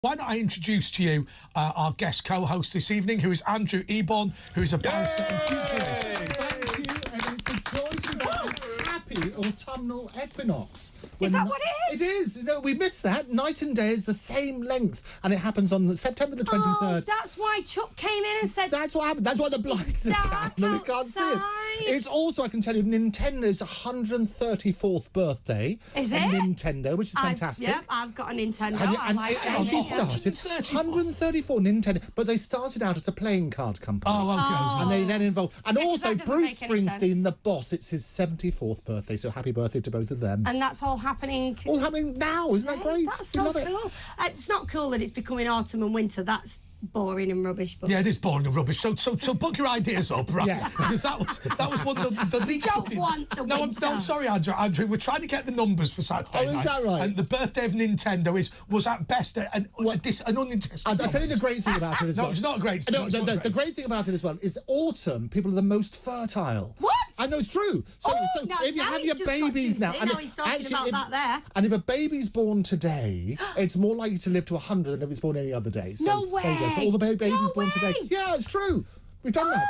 Why don't I introduce to you our guest co-host this evening, who is Andrew Eborn, who is a barrister and futurist. Thank you, and it's a joy to be a happy autumnal equinox. Is that what it is? It is. You know, we missed that. Night and day is the same length, and it happens on September the 23rd. Oh, that's why Chuck came in and said... That's what happened. That's why the blinds are down and we can't see it. It's also, I can tell you, Nintendo's 134th birthday. Is it? Nintendo, which is fantastic. Yep, I've got a Nintendo. And it actually started 134 Nintendo, but they started out as a playing card company. Oh, okay. And they then involved... And also, Bruce Springsteen, sense. the boss, it's his 74th birthday, so happy birthday to both of them. And that's all happening... All happening now, isn't that great? That's we so love cool. it. It's not cool that it's becoming autumn and winter. That's boring and rubbish. But Yeah, it is boring and rubbish. So book your ideas up, right? Yes. Because that was one of the least... don't want the No, winter. I'm sorry, Andrew. We're trying to get the numbers for Saturday Oh, is night, that right? And the birthday of Nintendo was at best an uninteresting... I'll tell you the great thing about it as well. No, it's not great. No, the great thing about it as well is autumn, people are the most fertile. What? I know, it's true. So no, if you now have he's your just got babies now... juicy. Now he's talking about that there. And if a baby's born today, it's more likely to live to 100 than if it's born any other day. So, No way. There you go. So all the babies No born today... way. Yeah, it's true. We've done that.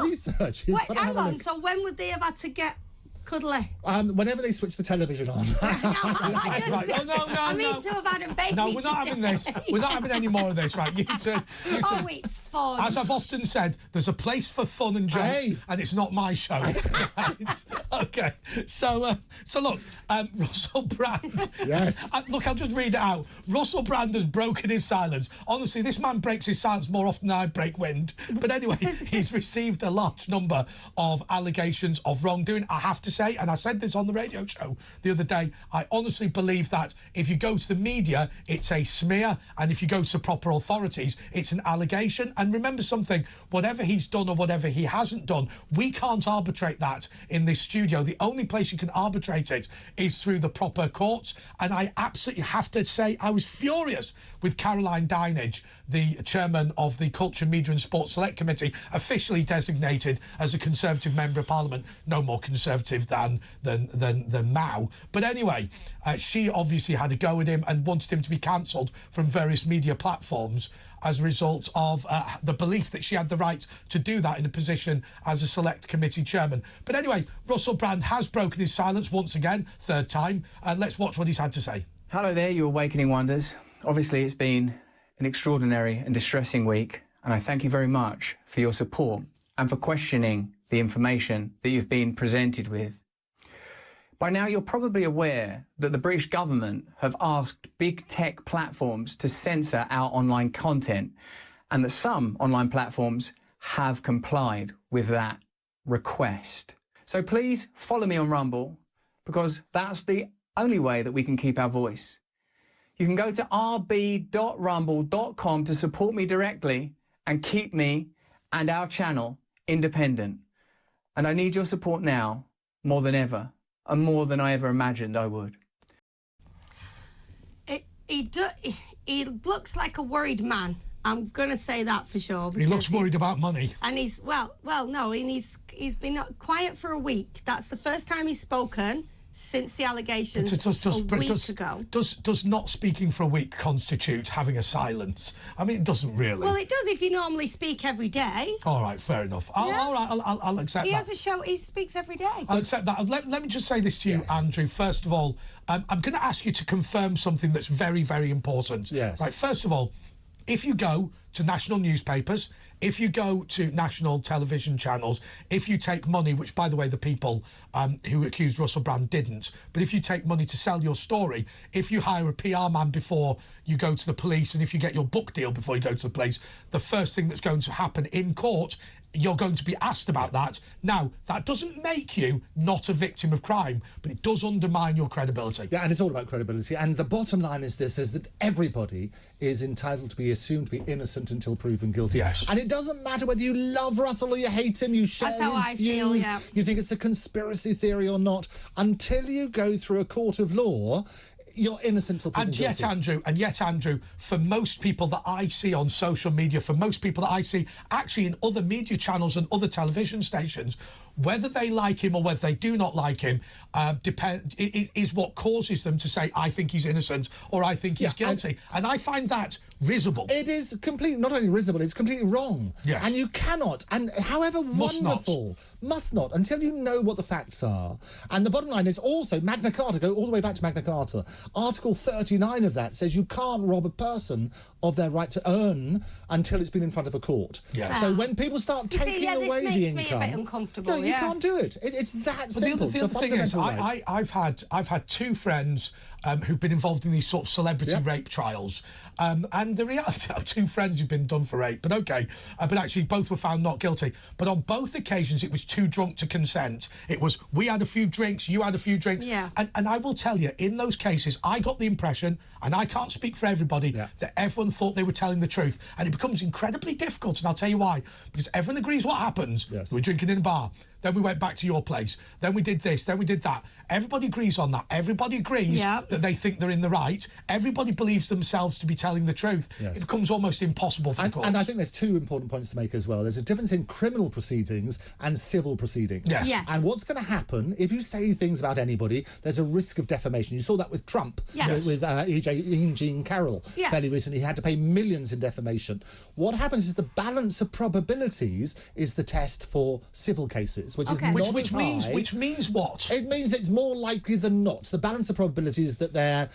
Research. Wait, hang on. So when would they have had to get cuddly? Whenever they switch the television on. I mean to have had a baby. No, we're not having this. We're not having any more of this, right? You two. Oh, it's fun. As I've often said, there's a place for fun and jokes, and it's not my show. Okay, so look, Russell Brand. Yes. Look, I'll just read it out. Russell Brand has broken his silence. Honestly, this man breaks his silence more often than I break wind. But anyway, he's received a large number of allegations of wrongdoing. I have to say, and I said this on the radio show the other day, I honestly believe that if you go to the media, it's a smear, and if you go to proper authorities, it's an allegation. And remember something, whatever he's done or whatever he hasn't done, we can't arbitrate that in this studio. The only place you can arbitrate it is through the proper courts. And I absolutely have to say, I was furious with Caroline Dinenage, the chairman of the Culture, Media and Sports Select Committee, officially designated as a Conservative Member of Parliament, no more Conservative than Mao. But anyway, she obviously had a go at him and wanted him to be cancelled from various media platforms as a result of the belief that she had the right to do that in a position as a select committee chairman. But anyway, Russell Brand has broken his silence once again, third time. Let's watch what he's had to say. Hello there, you awakening wonders. Obviously, it's been an extraordinary and distressing week, and I thank you very much for your support and for questioning the information that you've been presented with. By now, you're probably aware that the British government have asked big tech platforms to censor our online content, and that some online platforms have complied with that request. So please follow me on Rumble, because that's the only way that we can keep our voice. You can go to rb.rumble.com to support me directly and keep me and our channel independent. And I need your support now more than ever, and more than I ever imagined I would. He looks like a worried man. I'm going to say that for sure. He looks worried about money. And he's, no, and he's been quiet for a week. That's the first time he's spoken since the allegations a week ago. Does not speaking for a week constitute having a silence? I mean, it doesn't really. Well, it does if you normally speak every day. All right, fair enough. I'll accept that. He has a show, he speaks every day. I'll accept that. Let me just say this to you, Andrew. First of all, I'm going to ask you to confirm something that's very, very important. Yes. Right, first of all, if you go to national newspapers, if you go to national television channels, if you take money, which, by the way, the people who accused Russell Brand didn't, but if you take money to sell your story, if you hire a PR man before you go to the police, and if you get your book deal before you go to the police, the first thing that's going to happen in court, you're going to be asked about that. Now, that doesn't make you not a victim of crime, but it does undermine your credibility. Yeah, and it's all about credibility. And the bottom line is this, is that everybody is entitled to be assumed to be innocent until proven guilty. Yes. And it doesn't matter whether you love Russell or you hate him, you share That's how his I views, feel, yeah. You think it's a conspiracy theory or not, until you go through a court of law, you're innocent till proven guilty. And yet, Andrew, for most people that I see on social media, for most people that I see actually in other media channels and other television stations, Whether they like him or whether they do not like him is what causes them to say, I think he's innocent or I think he's guilty. And I find that risible. It is completely, not only risible, it's completely wrong. Yes. And you cannot, and however wonderful, must not, until you know what the facts are. And the bottom line is also, Magna Carta, go all the way back to Magna Carta, Article 39 of that says you can't rob a person of their right to earn until it's been in front of a court. Yes. So when people start taking away the income... this makes me a bit uncomfortable, No, you can't do it. It's that simple. The other thing is, I've had two friends who've been involved in these sort of celebrity rape trials. And the reality, two friends who've been done for rape, but okay. But actually, both were found not guilty. But on both occasions, it was too drunk to consent. It was, we had a few drinks, you had a few drinks. Yeah. And I will tell you, in those cases, I got the impression, and I can't speak for everybody, that everyone thought they were telling the truth. And it becomes incredibly difficult, and I'll tell you why. Because everyone agrees what happens. Yes. We're drinking in a bar. Then we went back to your place. Then we did this. Then we did that. Everybody agrees on that. Everybody agrees that they think they're in the right. Everybody believes themselves to be telling the truth. Yes. It becomes almost impossible for the courts. And I think there's two important points to make as well. There's a difference in criminal proceedings and civil proceedings. Yes. Yes. And what's going to happen, if you say things about anybody, there's a risk of defamation. You saw that with Trump, with Ian Jean Carroll fairly recently. He had to pay millions in defamation. What happens is the balance of probabilities is the test for civil cases, which is not as high. Which means what? It means it's more likely than not. The balance of probabilities that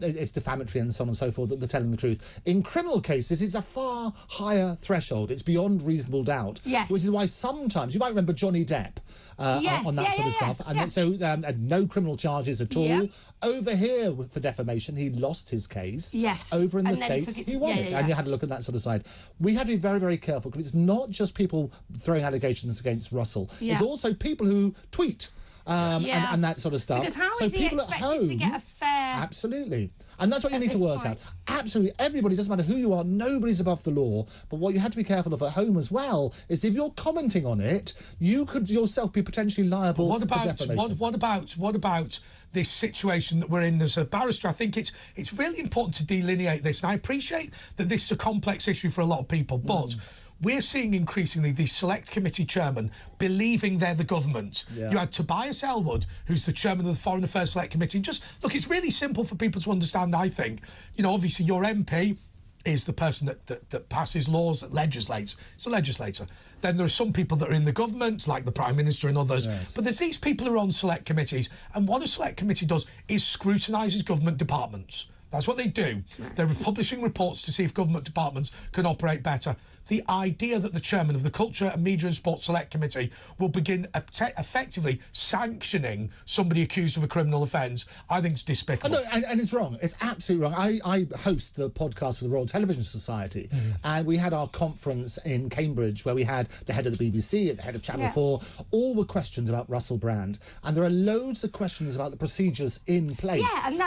it's defamatory and so on and so forth, that they're telling the truth. In criminal cases, it's a far higher threshold. It's beyond reasonable doubt. Yes. Which is why sometimes, you might remember Johnny Depp on that sort of stuff. And so no criminal charges at all. Yep. Over here, for defamation, he lost his case. Yes. Over in the States, he won it. And you had to look at that sort of side. We have to be very, very careful, because it's not just people throwing allegations against Russell. It's also people who tweet. And that sort of stuff. Because how is he expected to get a fair... Absolutely. And that's what you need to work out. Absolutely. Everybody, doesn't matter who you are, nobody's above the law. But what you have to be careful of at home as well is if you're commenting on it, you could yourself be potentially liable for defamation. What about this situation that we're in as a barrister? I think it's really important to delineate this. And I appreciate that this is a complex issue for a lot of people, but... We're seeing increasingly these select committee chairmen believing they're the government. You had Tobias Ellwood, who's the chairman of the Foreign Affairs Select Committee. Just look, it's really simple for people to understand, I think. You know, obviously your MP is the person that passes laws, that legislates. It's a legislator. Then there are some people that are in the government, like the Prime Minister and others. Yes. But there's these people who are on select committees. And what a select committee does is scrutinises government departments. That's what they do. They're publishing reports to see if government departments can operate better. The idea that the chairman of the Culture and Media and Sports Select Committee will begin effectively sanctioning somebody accused of a criminal offence, I think it's despicable. And it's wrong. It's absolutely wrong. I host the podcast for the Royal Television Society, and we had our conference in Cambridge where we had the head of the BBC and the head of Channel 4. All were questions about Russell Brand. And there are loads of questions about the procedures in place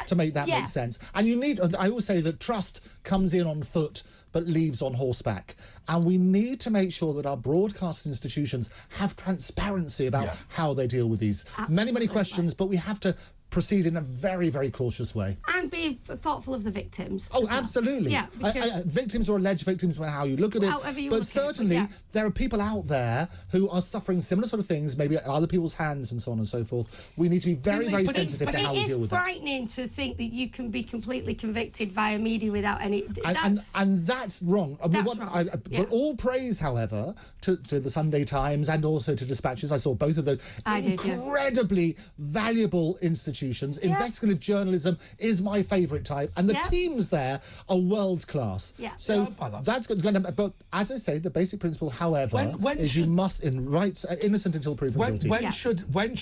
to make that make sense. And you need, I always say that trust comes in on foot but leaves on horseback. And we need to make sure that our broadcast institutions have transparency about how they deal with these. Many questions, but we have to proceed in a very, very cautious way. And be thoughtful of the victims. Oh, absolutely. Yeah, because victims or alleged victims, how you look at it. However you but look certainly, at it, there are people out there who are suffering similar sort of things, maybe at other people's hands and so on and so forth. We need to be very, very sensitive to how we deal with that. It is frightening to think that you can be completely convicted via media without any... And that's wrong. But all praise, however, to the Sunday Times and also to Dispatches. I saw both of those incredibly valuable institutions. Investigative journalism is my favourite type, and the teams there are world class. So that's good. But as I say, the basic principle, however, is you must innocent until proven guilty. When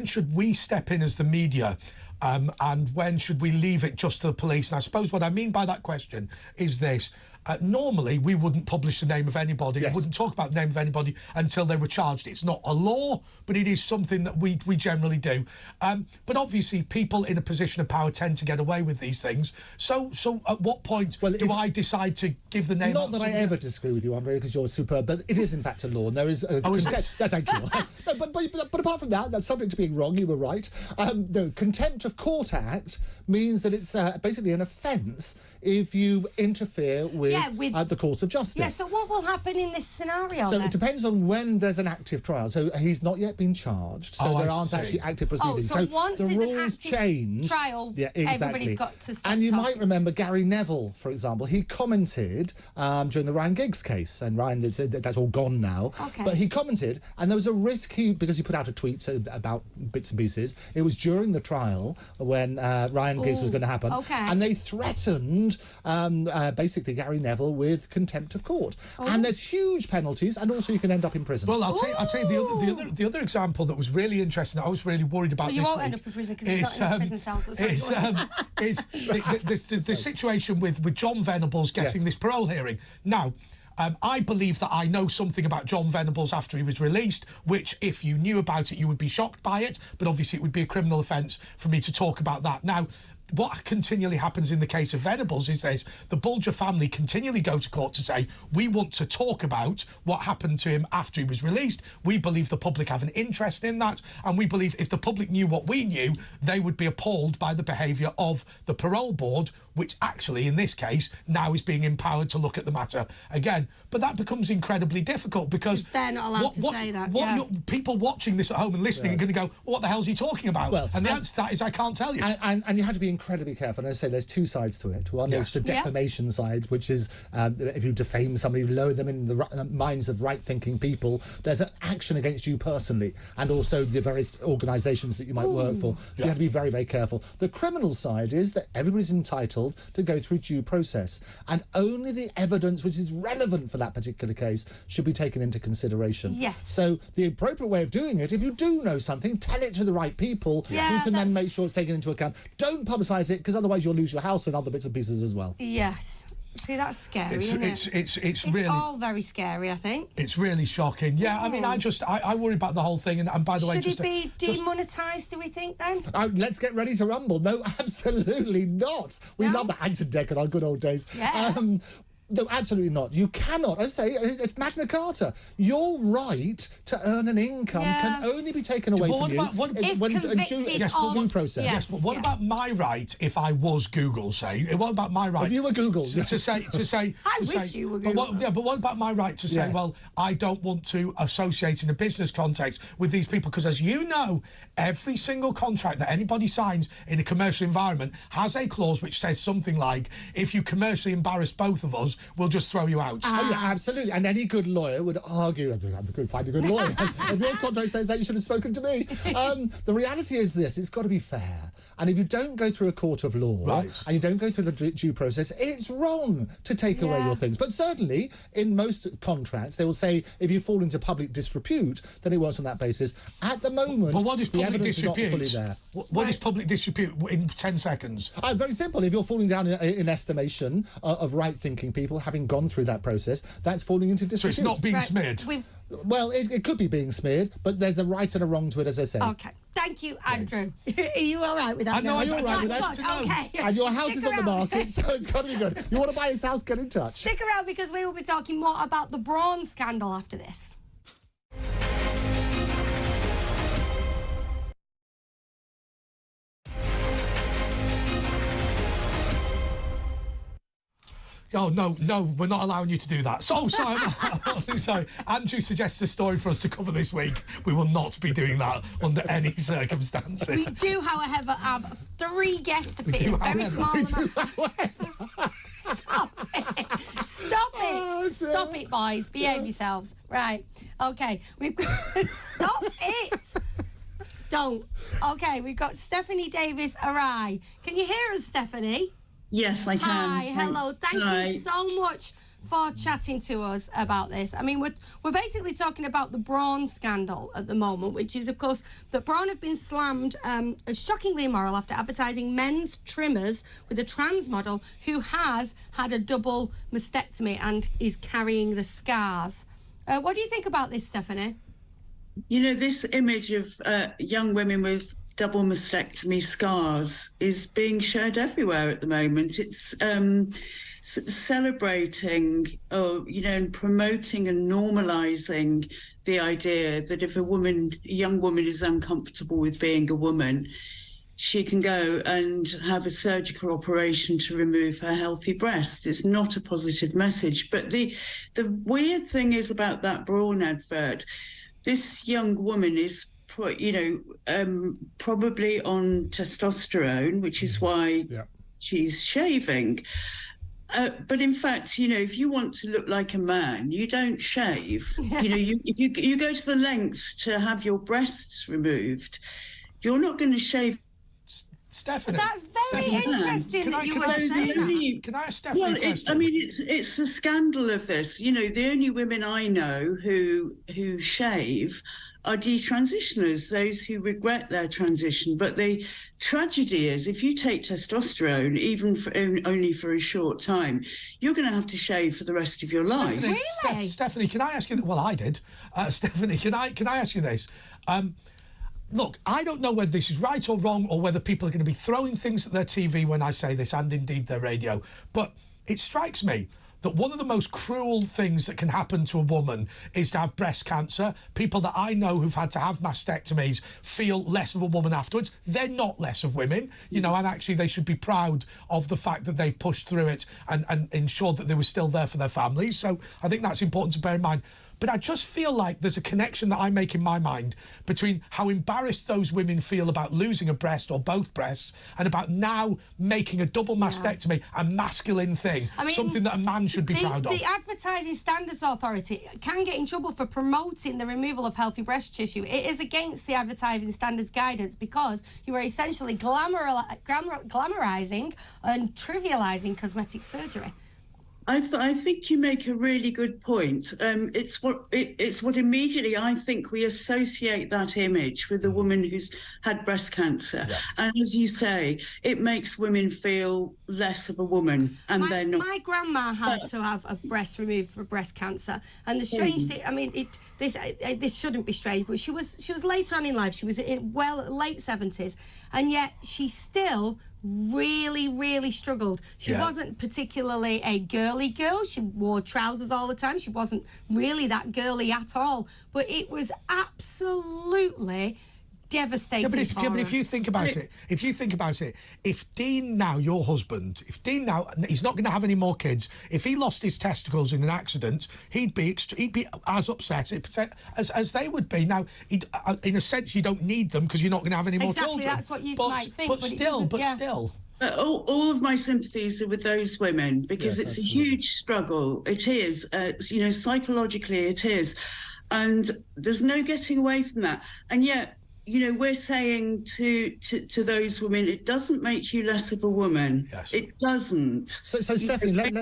should we step in as the media? And when should we leave it just to the police? And I suppose what I mean by that question is this. Normally, we wouldn't publish the name of anybody, wouldn't talk about the name of anybody until they were charged. It's not a law, but it is something that we generally do. But obviously, people in a position of power tend to get away with these things. So at what point do I decide to give the name? Not that I ever disagree with you, Andre, because you're superb, but it is in fact a law. And there is a thank you. But apart from that, that's subject to being wrong. You were right. The Contempt of Court Act means that it's basically an offence if you interfere with the course of justice. Yeah, so what will happen in this scenario? So it depends on when there's an active trial. So he's not yet been charged, so there aren't actually active proceedings. So once the there's rules an change. Trial, everybody's got to stop And you talking. might remember Gary Neville, for example. He commented during the Ryan Giggs case, and Ryan, that's all gone now. Okay. But he commented, and there was a risk because he put out a tweet about bits and pieces. It was during the trial when Ryan Giggs was going to happen. Okay. And they threatened basically Gary Neville with contempt of court. And there's huge penalties, and also you can end up in prison. Well, I'll tell you the other example that was really interesting. I was really worried about. Well, you won't end up in prison because it's not in a prison cell. It's the situation with John Venables getting this parole hearing now. I believe that I know something about John Venables after he was released, which, if you knew about it, you would be shocked by it. But obviously, it would be a criminal offence for me to talk about that. Now, what continually happens in the case of Venables is the Bulger family continually go to court to say, we want to talk about what happened to him after he was released. We believe the public have an interest in that, and we believe if the public knew what we knew, they would be appalled by the behaviour of the parole board, which actually, in this case, now is being empowered to look at the matter again. But that becomes incredibly difficult because they're not allowed to say that. People watching this at home and listening are going to go, what the hell's he talking about? Well, and the answer to that is I can't tell you. And you have to be incredibly careful. And I say there's two sides to it. One is the defamation side, which is if you defame somebody, you lower them in the minds of right-thinking people, there's an action against you personally, and also the various organisations that you might work for. So you have to be very, very careful. The criminal side is that everybody's entitled to go through due process, and only the evidence which is relevant for that particular case should be taken into consideration. Yes. So the appropriate way of doing it, if you do know something, tell it to the right people who can then make sure it's taken into account. Don't publicise it, because otherwise you'll lose your house and other bits and pieces as well. Yes. See, that's scary, isn't it? It's really all very scary, I think. It's really shocking. Yeah, I mean, I worry about the whole thing. And by the way, should it be demonetised, do we think, then? Let's get ready to rumble. No, absolutely not. We love the Anton-Deck in our good old days. Yeah. No, absolutely not. You cannot. As I say, it's Magna Carta. Your right to earn an income can only be taken away from you when due process. Yes, but what about my right if I was Google, say? What about my right? If you were Google, to say, I wish you were Google. But what about my right to say, well, I don't want to associate in a business context with these people, because as you know, every single contract that anybody signs in a commercial environment has a clause which says something like, if you commercially embarrass both of us, we'll just throw you out. Oh, yeah, absolutely. And any good lawyer would argue, find a good lawyer. If your contract says that, you should have spoken to me. The reality is this, it's got to be fair. And if you don't go through a court of law and you don't go through the due process, it's wrong to take away your things. But certainly, in most contracts, they will say if you fall into public disrepute, then it works on that basis. At the moment, but what is public disrepute? Not fully there. What is public disrepute in 10 seconds? Very simple. If you're falling down in estimation of right-thinking people, having gone through that process, that's falling into disrepute. So it's not being smeared? Well, it could be being smeared, but there's a right and a wrong to it, as I say. OK. Thank you, Andrew. Are you all right with that? I know, you're all right with that. OK. And your house is on the market, so it's got to be good. You want to buy his house, get in touch. Stick around, because we will be talking more about the Braun scandal after this. Oh, no, we're not allowing you to do that. So, sorry. Andrew suggests a story for us to cover this week. We will not be doing that under any circumstances. We do, however, have 3 guests to fit in a very small amount. Stop it. Stop it. Oh, Stop it, boys. Behave yourselves. Right. OK. We've got... Stop it. Don't. OK, we've got Stephanie Davis-Arai. Can you hear us, Stephanie? Yes, I can. Hi, hello. Thank you so much for chatting to us about this. I mean, we're basically talking about the Braun scandal at the moment, which is, of course, that Braun have been slammed as shockingly immoral after advertising men's trimmers with a trans model who has had a double mastectomy and is carrying the scars. What do you think about this, Stephanie? You know, this image of young women with double mastectomy scars is being shared everywhere at the moment. It's celebrating, and promoting and normalising the the idea that if a young woman is uncomfortable with being a woman, she can go and have a surgical operation to remove her healthy breasts. It's not a positive message. But the weird thing is about that Braun advert, this young woman is, probably on testosterone, which is why she's shaving. But in fact, if you want to look like a man, you don't shave. You go to the lengths to have your breasts removed. You're not going to shave. Stephanie, that's very interesting that you would say that. Can I ask Stephanie a question? I mean, it's the scandal of this. The only women I know who shave are detransitioners, those who regret their transition. But the tragedy is, if you take testosterone, even only for a short time, you're going to have to shave for the rest of your life. Really? Stephanie, can I ask you? Well, I did. Stephanie, can I ask you this? Look, I don't know whether this is right or wrong, or whether people are going to be throwing things at their TV when I say this, and indeed their radio, but it strikes me that one of the most cruel things that can happen to a woman is to have breast cancer. People that I know who've had to have mastectomies feel less of a woman afterwards. They're not less of women, and actually they should be proud of the fact that they've pushed through it and ensured that they were still there for their families. So I think that's important to bear in mind. But I just feel like there's a connection that I make in my mind between how embarrassed those women feel about losing a breast or both breasts, and about now making a double mastectomy a masculine thing, something that a man should be proud of. The Advertising Standards Authority can get in trouble for promoting the removal of healthy breast tissue. It is against the Advertising Standards guidance, because you are essentially glamorizing and trivializing cosmetic surgery. I think you make a really good point. It's what immediately I think we associate that image with a woman who's had breast cancer. Yeah. And as you say, it makes women feel less of a woman, and they're not. My grandma had to have a breast removed for breast cancer, and the strange thing, this shouldn't be strange, but she was later on in life. She was in late 70s, and yet she still really struggled. She wasn't particularly a girly girl. She wore trousers all the time. She wasn't really that girly at all. But it was absolutely devastating. But if you think about it, if Dean now, your husband, he's not going to have any more kids. If he lost his testicles in an accident, he'd be as upset as they would be. Now, in a sense, you don't need them because you're not going to have any more children. Exactly, that's what you might think. But still. All of my sympathies are with those women, because it's a huge struggle. It is, psychologically it is. And there's no getting away from that. And yet, we're saying to those women, it doesn't make you less of a woman. Yes. It doesn't. So Stephanie, let me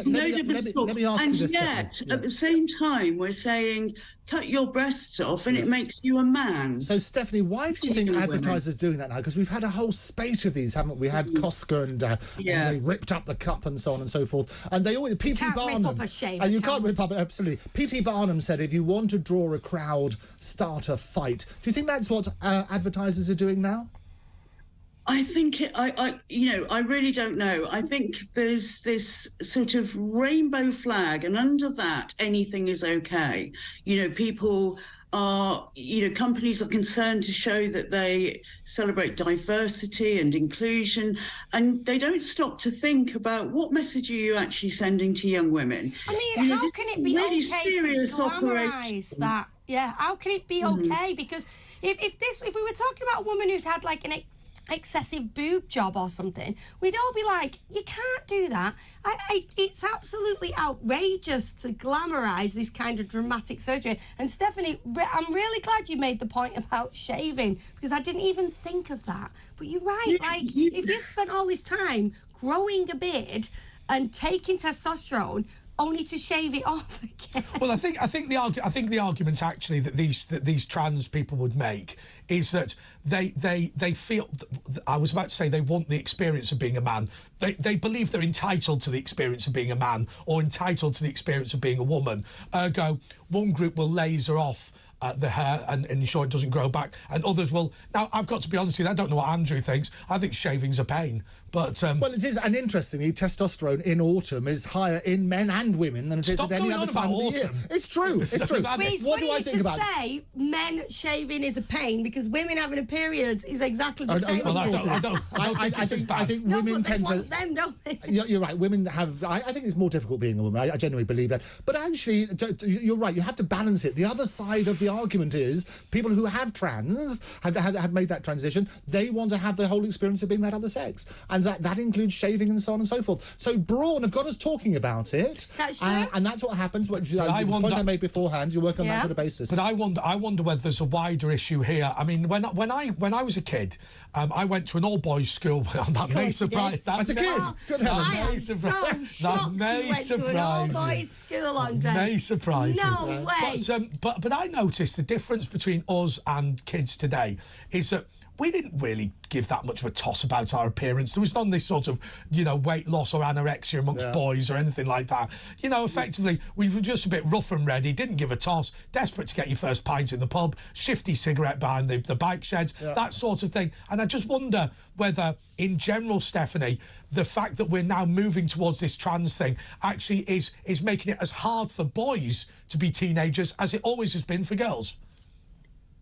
ask you this. And yet, at the same time, we're saying, cut your breasts off and it makes you a man. So, Stephanie, why do you think advertisers are doing that now? Because we've had a whole spate of these, haven't we? We had Costco and they ripped up the cup and so on and so forth. And they always... P.T. Barnum... Rip up a shave. And you can't rip up it, absolutely. P.T. Barnum said, if you want to draw a crowd, start a fight. Do you think that's what advertisers are doing now? I think I really don't know. I think there's this sort of rainbow flag, and under that, anything is okay. People are, companies are concerned to show that they celebrate diversity and inclusion, and they don't stop to think about what message are you actually sending to young women. I mean, how can it be really okay to glamorise that? Yeah, how can it be okay? Because if we were talking about a woman who's had like an excessive boob job or something, we'd all be like, you can't do that. It's absolutely outrageous to glamorise this kind of dramatic surgery. And Stephanie, I'm really glad you made the point about shaving, because I didn't even think of that. But you're right, if you've spent all this time growing a beard and taking testosterone only to shave it off again. Well, I think the argument actually that these trans people would make is that they feel, I was about to say, they want the experience of being a man. They believe they're entitled to the experience of being a man, or entitled to the experience of being a woman. Ergo, one group will laser off the hair and ensure it doesn't grow back. And others will. Now, I've got to be honest with you, I don't know what Andrew thinks. I think shaving's a pain. But well, it is, and interestingly, testosterone in autumn is higher in men and women than it is at any other time of the year. It's true. It's true. But it's what funny do I think about say men shaving is a pain because women having a period is exactly the same. Well, I think women tend to. Them, don't they? You're right. Women have. I think it's more difficult being a woman. I genuinely believe that. But actually, you're right. You have to balance it. The other side of the argument is people who have have made that transition. They want to have the whole experience of being that other sex, and that includes shaving and so on and so forth. So Braun have got us talking about it. That's true. And that's what happens. The point I made beforehand. You work on that sort of basis. But I wonder whether there's a wider issue here. I mean, when I was a kid, I went to an all-boys school. That may surprise. As a kid, good heavens! I am so shocked you went to an all-boys school, Andre. May surprise you. No way. But I noticed the difference between us and kids today is that we didn't really give that much of a toss about our appearance. There was none of this sort of, weight loss or anorexia amongst boys or anything like that. Effectively, we were just a bit rough and ready, didn't give a toss, desperate to get your first pint in the pub, shifty cigarette behind the bike sheds, that sort of thing. And I just wonder whether, in general, Stephanie, the fact that we're now moving towards this trans thing actually is making it as hard for boys to be teenagers as it always has been for girls.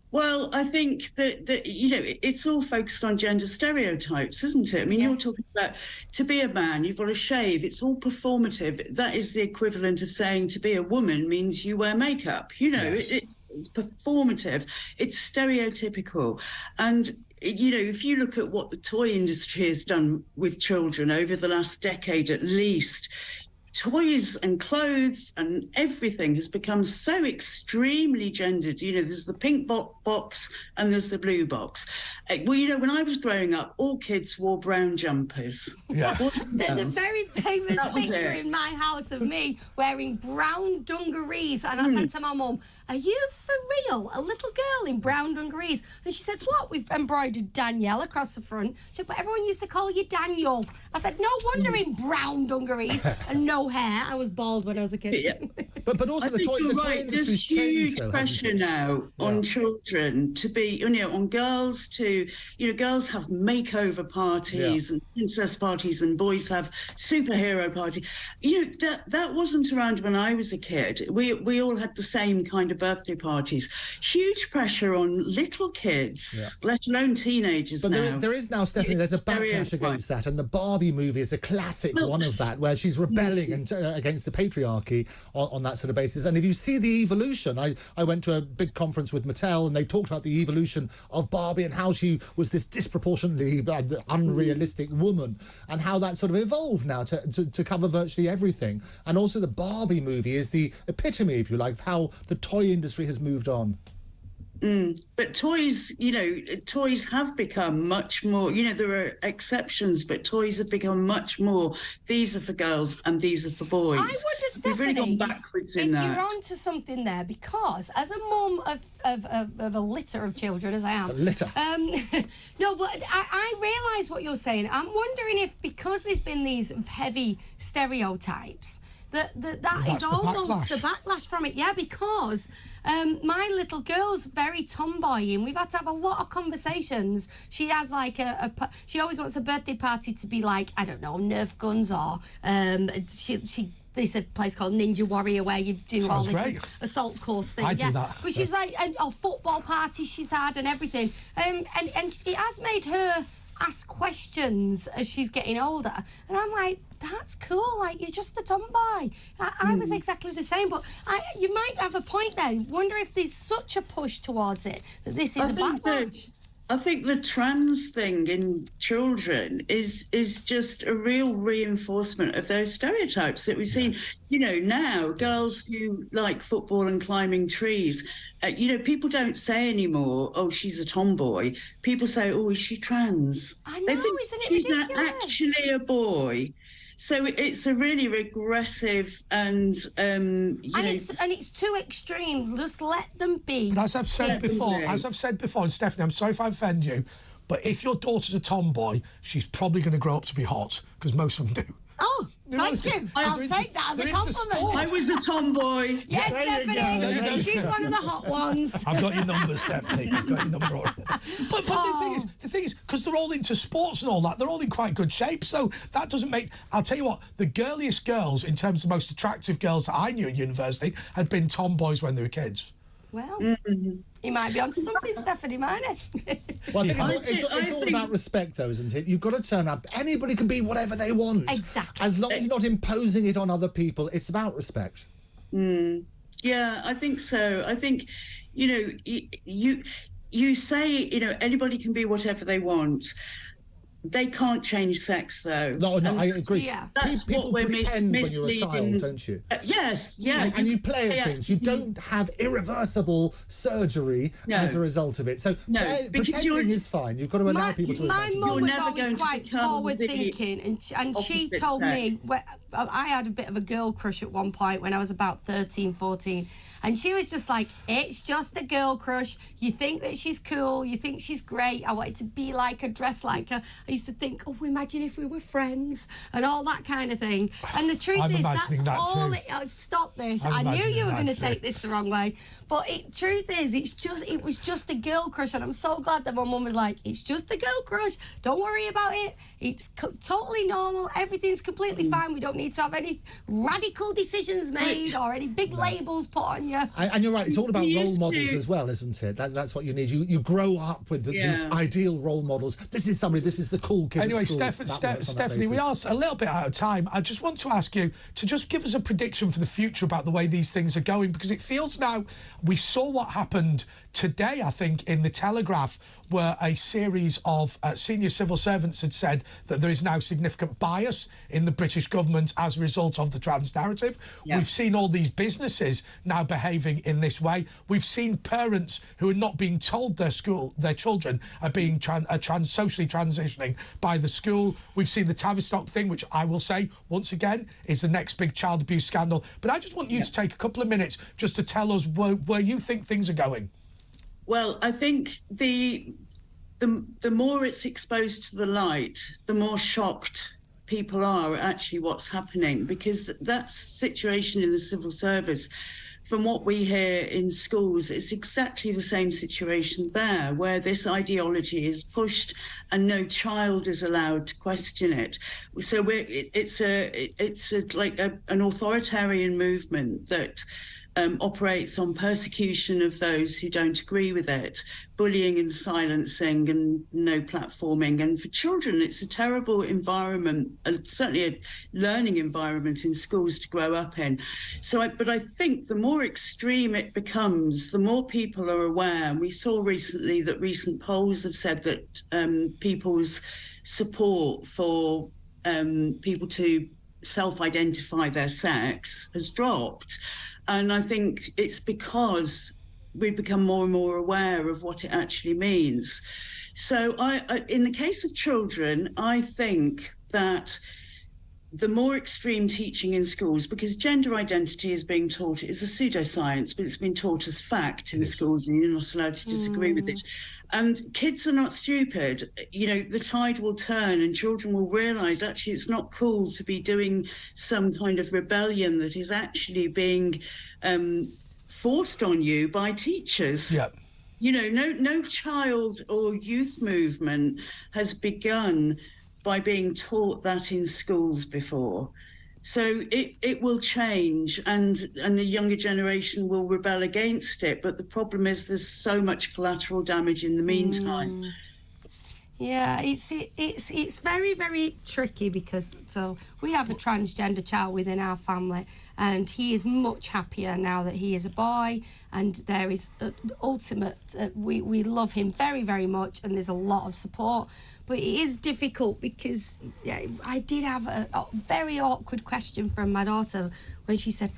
Well, I think that it's all focused on gender stereotypes, isn't it? I mean, you're talking about to be a man, you've got to shave. It's all performative. That is the equivalent of saying to be a woman means you wear makeup. It's performative. It's stereotypical. And if you look at what the toy industry has done with children over the last decade at least, toys and clothes and everything has become so extremely gendered. There's the pink box and there's the blue box. Well, when I was growing up, all kids wore brown jumpers. Yeah. There's a very famous picture in my house of me wearing brown dungarees, and I said to my mum, "Are you for real? A little girl in brown dungarees?" And she said, "What? We've embroidered Danielle across the front." She said, "But everyone used to call you Daniel." I said, "No wonder in brown dungarees and no hair." I was bald when I was a kid. Yeah. But also the toy industry's changed, though, there's huge pressure now on children to be, on girls to, girls have makeover parties and princess parties, and boys have superhero parties. That wasn't around when I was a kid. We all had the same kind of birthday parties. Huge pressure on little kids, let alone teenagers. But now. there is now, Stephanie, there's a backlash against that, and the Barbie movie is a classic one of that, where she's rebelling and against the patriarchy on that sort of basis. And if you see the evolution, I went to a big conference with Mattel, and they talked about the evolution of Barbie and how she was this disproportionately unrealistic woman, and how that sort of evolved now to cover virtually everything. And also the Barbie movie is the epitome, if you like, of how the toy industry has moved on. But toys, toys have become much more, there are exceptions, but toys have become much more, these are for girls and these are for boys. I wonder, Stephanie, we've really gone backwards in that. If you're onto something there, because as a mum of a litter of children, as I am. A litter. No, but I realise what you're saying. I'm wondering if, because there's been these heavy stereotypes, that is almost the backlash from it. Yeah, because my little girl's very tomboy, and we've had to have a lot of conversations. She has like she always wants a birthday party to be like, I don't know, Nerf guns, or there's a place called Ninja Warrior where you do all this assault course thing. I do that. But she's like, football parties she's had and everything. And it has made her ask questions as she's getting older. And I'm like, that's cool, like, you're just a tomboy. I was exactly the same, but you might have a point there. Wonder if there's such a push towards it that this is a backlash. I think the trans thing in children is just a real reinforcement of those stereotypes that we've seen. Now girls who like football and climbing trees, people don't say anymore, "Oh, she's a tomboy." People say, "Oh, is she trans?" I know, isn't it ridiculous? She's actually a boy. So it's a really regressive and it's too extreme. Just let them be. But as I've said before, and Stephanie, I'm sorry if I offend you, but if your daughter's a tomboy, she's probably going to grow up to be hot, because most of them do. Oh, Thank you. I'll take that as a compliment. I was a tomboy. Yes, Stephanie. She's one of the hot ones. I've got your number, Stephanie. I've got your number already. But the thing is, because they're all into sports and all that, they're all in quite good shape. So that doesn't make... I'll tell you what, the girliest girls, in terms of the most attractive girls that I knew at university, had been tomboys when they were kids. Well, he might be onto something, Stephanie, might he? Well, I think it's all about respect, though, isn't it? You've got to turn up. Anybody can be whatever they want. Exactly. As long as you're not imposing it on other people, it's about respect. Yeah, I think so. I think, you know, you say, you know, anybody can be whatever they want. They can't change sex, though. No, I agree. Yeah. That's people what we're pretend when you're a child, don't you? Yes, yeah. And you play at things. You don't have irreversible surgery as a result of it. So pretending is fine. You've got to allow people to imagine. My mum was always quite forward-thinking, and she told me... I had a bit of a girl crush at one point when I was about 13, 14. And she was just like, it's just a girl crush. You think that she's cool. You think she's great. I wanted to be like her, dress like her. I used to think, oh, imagine if we were friends and all that kind of thing. And the truth is, that's all it... stop this. I knew you were going to take this the wrong way. But truth is, it was just a girl crush. And I'm so glad that my mum was like, it's just a girl crush. Don't worry about it. It's totally normal. Everything's completely fine. We don't need to have any radical decisions made or any big labels put on you. And you're right, it's all about role models as well, isn't it? That's what you need. You grow up with these ideal role models. This is somebody, this is the cool kid. Anyway, at school. Stephanie, we are a little bit out of time. I just want to ask you to just give us a prediction for the future about the way these things are going, because it feels now, we saw what happened today, I think, in the Telegraph, where a series of senior civil servants had said that there is now significant bias in the British government as a result of the trans narrative. Yeah. We've seen all these businesses now behaving in this way. We've seen parents who are not being told their children are being socially transitioning by the school. We've seen the Tavistock thing, which I will say, once again, is the next big child abuse scandal. But I just want you to take a couple of minutes just to tell us where you think things are going. Well, I think the more it's exposed to the light, the more shocked people are at actually what's happening, because that situation in the civil service, from what we hear in schools, it's exactly the same situation there, where this ideology is pushed and no child is allowed to question it. So it's like an authoritarian movement that operates on persecution of those who don't agree with it, bullying and silencing and no platforming. And for children, it's a terrible environment, certainly a learning environment in schools to grow up in. But I think the more extreme it becomes, the more people are aware. And we saw recently that recent polls have said that people's support for people to self-identify their sex has dropped. And I think it's because we've become more and more aware of what it actually means. So in the case of children, I think that the more extreme teaching in schools, because gender identity is being taught, is a pseudoscience, but it's been taught as fact in schools, and you're not allowed to disagree with it. And kids are not stupid. You know, the tide will turn and children will realise actually it's not cool to be doing some kind of rebellion that is actually being forced on you by teachers. Yeah. You know, no child or youth movement has begun by being taught that in schools before. So it will change, and the younger generation will rebel against it. But the problem is there's so much collateral damage in the meantime. Yeah, it's very, very tricky, because we have a transgender child within our family, and he is much happier now that he is a boy, and there is ultimate, we love him very, very much, and there's a lot of support. But it is difficult because I did have a very awkward question from my daughter when she said,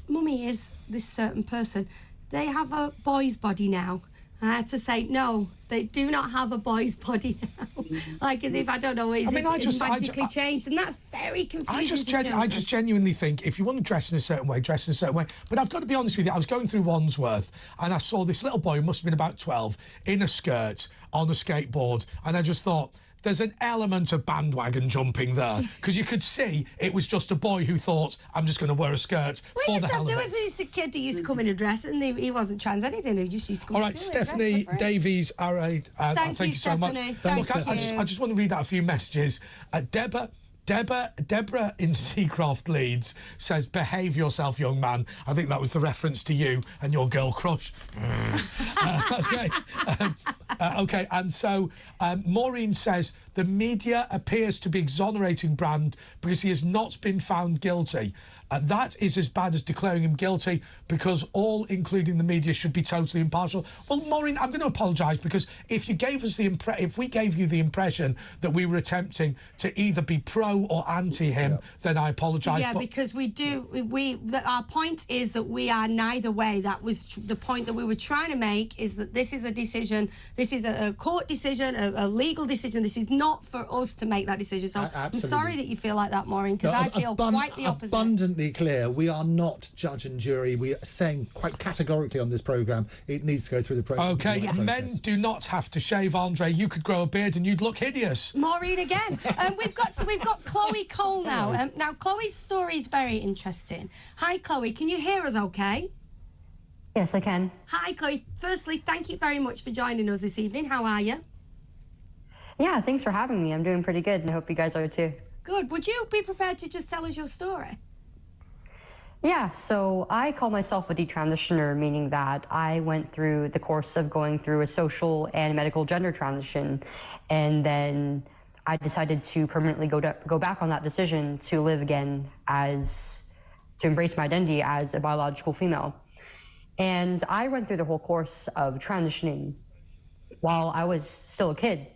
Mummy, is this certain person, they have a boy's body now? I had to say, no, they do not have a boy's body now. Like, as if, I don't know, it magically changed? And that's very confusing I just genuinely think if you want to dress in a certain way, dress in a certain way. But I've got to be honest with you, I was going through Wandsworth and I saw this little boy who must have been about 12 in a skirt on a skateboard. And I just thought, there's an element of bandwagon jumping there, because you could see it was just a boy who thought, I'm just going to wear a skirt for the hell of it. There was a kid who used to come in a dress, and he wasn't trans anything. He just used to come. All right, Stephanie Davies. All right, thank you so much. Thank you. I just want to read out a few messages. Deborah in Seacroft, Leeds, says, behave yourself, young man. I think that was the reference to you and your girl crush. Okay, and so Maureen says, the media appears to be exonerating Braun because he has not been found guilty. That is as bad as declaring him guilty, because all, including the media, should be totally impartial. Well, Maureen, I'm going to apologise, because if you gave us if we gave you the impression that we were attempting to either be pro or anti him, then I apologise. Yeah, because we do. Our point is that we are neither way. That was the point that we were trying to make. Is that this is a decision. This is a court decision, a legal decision. This is not for us to make that decision. So I'm sorry that you feel like that, Maureen, because I feel quite the opposite. Abundantly clear, we are not judge and jury. We are saying quite categorically on this programme it needs to go through the programme. Okay, men do not have to shave. Andre, you could grow a beard and you'd look hideous. Maureen again. We've got Chloe Cole now. Now Chloe's story is very interesting. Hi Chloe, can you hear us okay? Yes, I can. Hi Chloe. Firstly, thank you very much for joining us this evening. How are you? Yeah, thanks for having me. I'm doing pretty good, and I hope you guys are too. Good. Would you be prepared to just tell us your story? Yeah, so I call myself a detransitioner, meaning that I went through the course of going through a social and medical gender transition, and then I decided to permanently go back on that decision to live again to embrace my identity as a biological female. And I went through the whole course of transitioning while I was still a kid.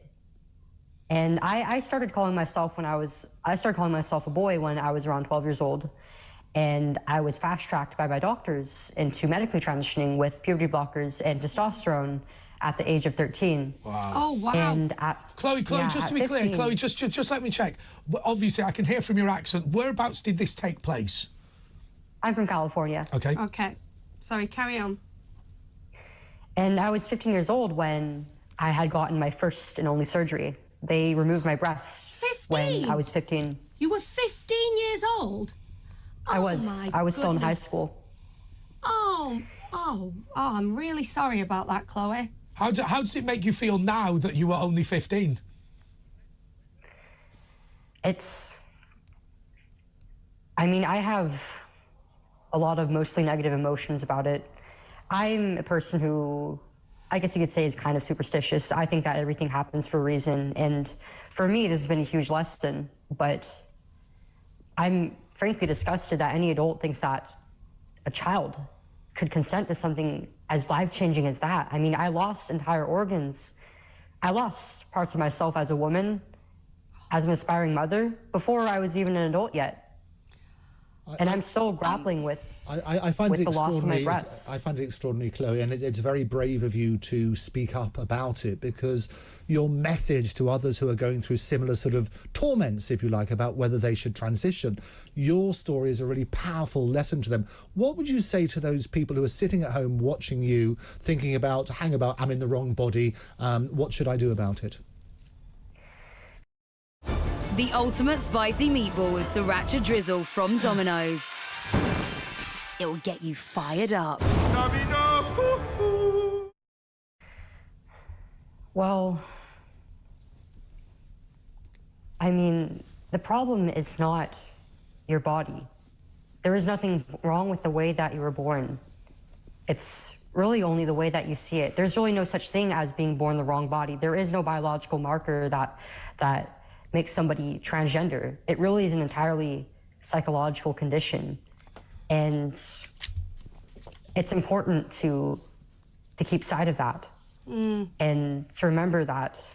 And I started calling myself a boy when I was around 12 years old. And I was fast-tracked by my doctors into medically transitioning with puberty blockers and testosterone at the age of 13. Wow. Oh, wow. And Chloe, just to be 15, clear, Chloe, just let me check. Obviously, I can hear from your accent. Whereabouts did this take place? I'm from California. Okay. Okay. Sorry, carry on. And I was 15 years old when I had gotten my first and only surgery. They removed my breast 15? when I was 15. You were 15 years old? I was still in high school. Oh, I'm really sorry about that, Chloe. How does it make you feel now that you were only 15? I mean, I have a lot of mostly negative emotions about it. I'm a person who, I guess you could say, is kind of superstitious. I think that everything happens for a reason. And for me, this has been a huge lesson. But I'm frankly disgusted that any adult thinks that a child could consent to something as life-changing as that. I mean, I lost entire organs. I lost parts of myself as a woman, as an aspiring mother, before I was even an adult yet. And I'm still grappling with the loss of my breasts. I find it extraordinary, Chloe, and it's very brave of you to speak up about it, because your message to others who are going through similar sort of torments, if you like, about whether they should transition, your story is a really powerful lesson to them. What would you say to those people who are sitting at home watching you, thinking about, hang about, I'm in the wrong body, what should I do about it? The ultimate spicy meatball with sriracha drizzle from Domino's. It'll get you fired up. Well, I mean, the problem is not your body. There is nothing wrong with the way that you were born. It's really only the way that you see it. There's really no such thing as being born the wrong body. There is no biological marker that makes somebody transgender. It really is an entirely psychological condition. And it's important to keep sight of that. And to remember that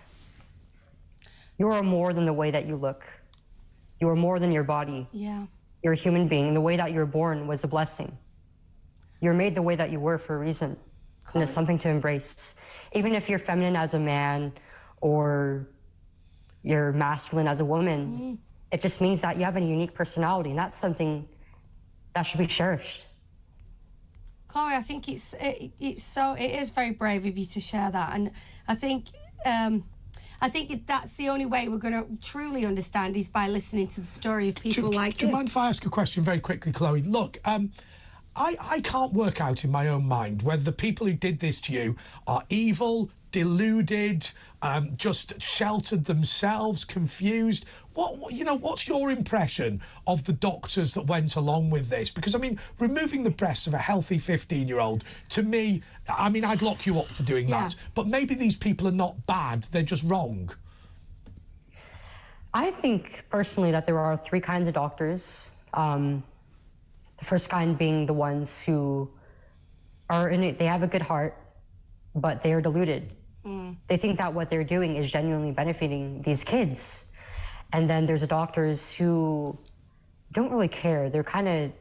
you are more than the way that you look. You are more than your body. Yeah. You're a human being. The way that you were born was a blessing. You're made the way that you were for a reason. And it's something to embrace. Even if you're feminine as a man or you're masculine as a woman, it just means that you have a unique personality, and that's something that should be cherished. Chloe, I think it is very brave of you to share that, and I think I think that's the only way we're going to truly understand is by listening to the story of people like Do you mind if I ask a question very quickly, Chloe? Look, I can't work out in my own mind whether the people who did this to you are evil, deluded, just sheltered themselves, confused. What's your impression of the doctors that went along with this? Because, I mean, removing the breasts of a healthy 15-year-old, to me, I mean, I'd lock you up for doing that. But maybe these people are not bad, they're just wrong. I think, personally, that there are three kinds of doctors. The first kind being the ones who are in it, they have a good heart, but they are deluded. They think that what they're doing is genuinely benefiting these kids. And then there's the doctors who don't really care. They kind of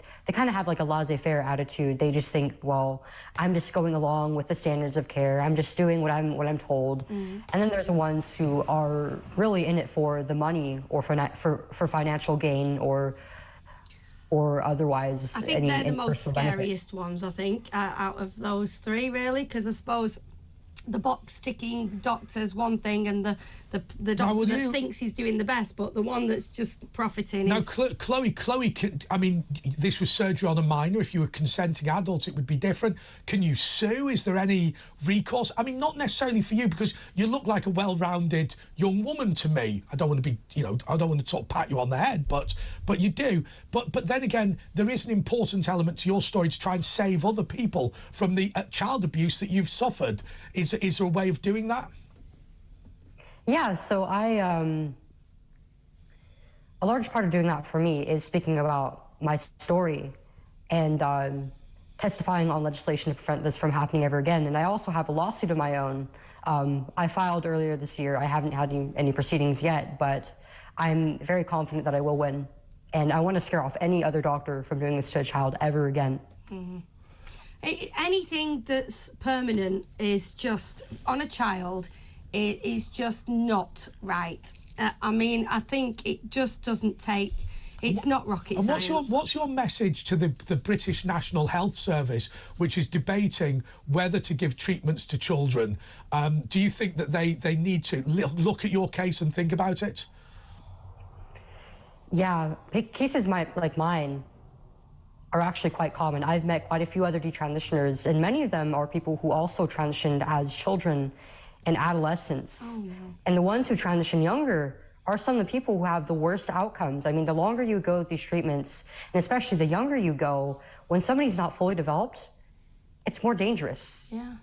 have like a laissez-faire attitude. They just think, well, I'm just going along with the standards of care. I'm just doing what I'm told. And then there's the ones who are really in it for the money or for financial gain or otherwise. I think they're the most scariest ones, I think, out of those three, really, because I suppose the box-ticking doctor's one thing, and the doctor that thinks he's doing the best, but the one that's just profiting is... Now, Chloe, I mean, this was surgery on a minor. If you were consenting adults, it would be different. Can you sue? Is there any recourse? I mean, not necessarily for you, because you look like a well-rounded young woman to me. I don't want to be, I don't want to sort of pat you on the head, but you do. But then again, there is an important element to your story to try and save other people from the child abuse that you've suffered. Is there a way of doing that? Yeah, so a large part of doing that for me is speaking about my story and testifying on legislation to prevent this from happening ever again. And I also have a lawsuit of my own. I filed earlier this year. I haven't had any proceedings yet, but I'm very confident that I will win. And I want to scare off any other doctor from doing this to a child ever again. Anything that's permanent is just, on a child, it is just not right. I mean, I think it just doesn't take... It's not rocket science. What's your message to the British National Health Service, which is debating whether to give treatments to children? Do you think that they need to look at your case and think about it? Yeah, cases like mine are actually quite common. I've met quite a few other detransitioners, and many of them are people who also transitioned as children and adolescents. Oh, no. And the ones who transition younger are some of the people who have the worst outcomes. I mean, the longer you go with these treatments, and especially the younger you go, when somebody's not fully developed, it's more dangerous. Yeah.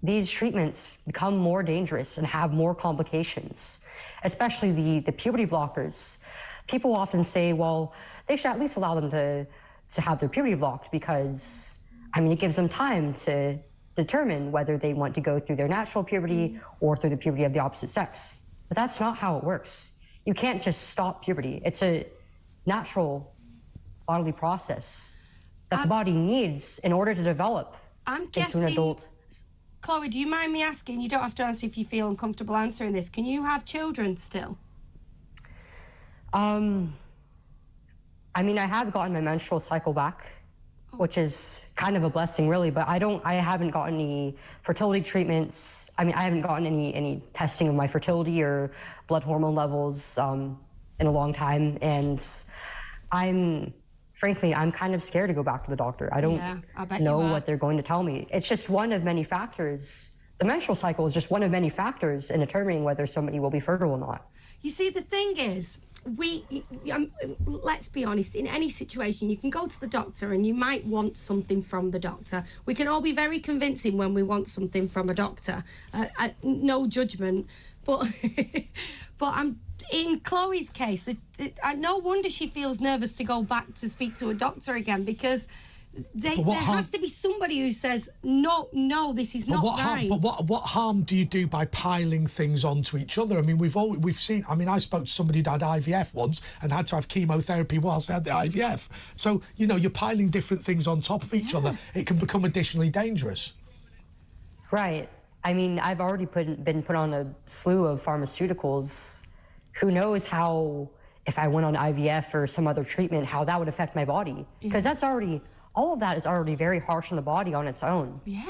These treatments become more dangerous and have more complications, especially the puberty blockers. People often say, well, they should at least allow them to have their puberty blocked because, I mean, it gives them time to determine whether they want to go through their natural puberty or through the puberty of the opposite sex. But that's not how it works. You can't just stop puberty. It's a natural bodily process that the body needs in order to develop into an adult. Chloe, do you mind me asking? You don't have to answer if you feel uncomfortable answering this. Can you have children still? I mean, I have gotten my menstrual cycle back, which is kind of a blessing, really, but I haven't gotten any fertility treatments. I mean, I haven't gotten any testing of my fertility or blood hormone levels in a long time, and frankly, I'm kind of scared to go back to the doctor. I don't know what they're going to tell me. It's just one of many factors. The menstrual cycle is just one of many factors in determining whether somebody will be fertile or not. You see, the thing is, let's be honest, in any situation, you can go to the doctor and you might want something from the doctor. We can all be very convincing when we want something from a doctor. No judgment, but I'm in Chloe's case. No wonder she feels nervous to go back to speak to a doctor again, because there has to be somebody who says, no, this is not right. But what harm do you do by piling things onto each other? I mean, we've seen. I mean, I spoke to somebody who had IVF once and had to have chemotherapy whilst they had the IVF. So you're piling different things on top of each other. It can become additionally dangerous. Right. I mean, I've already been put on a slew of pharmaceuticals. Who knows how, if I went on IVF or some other treatment, how that would affect my body? Because all of that is already very harsh on the body on its own. Yeah.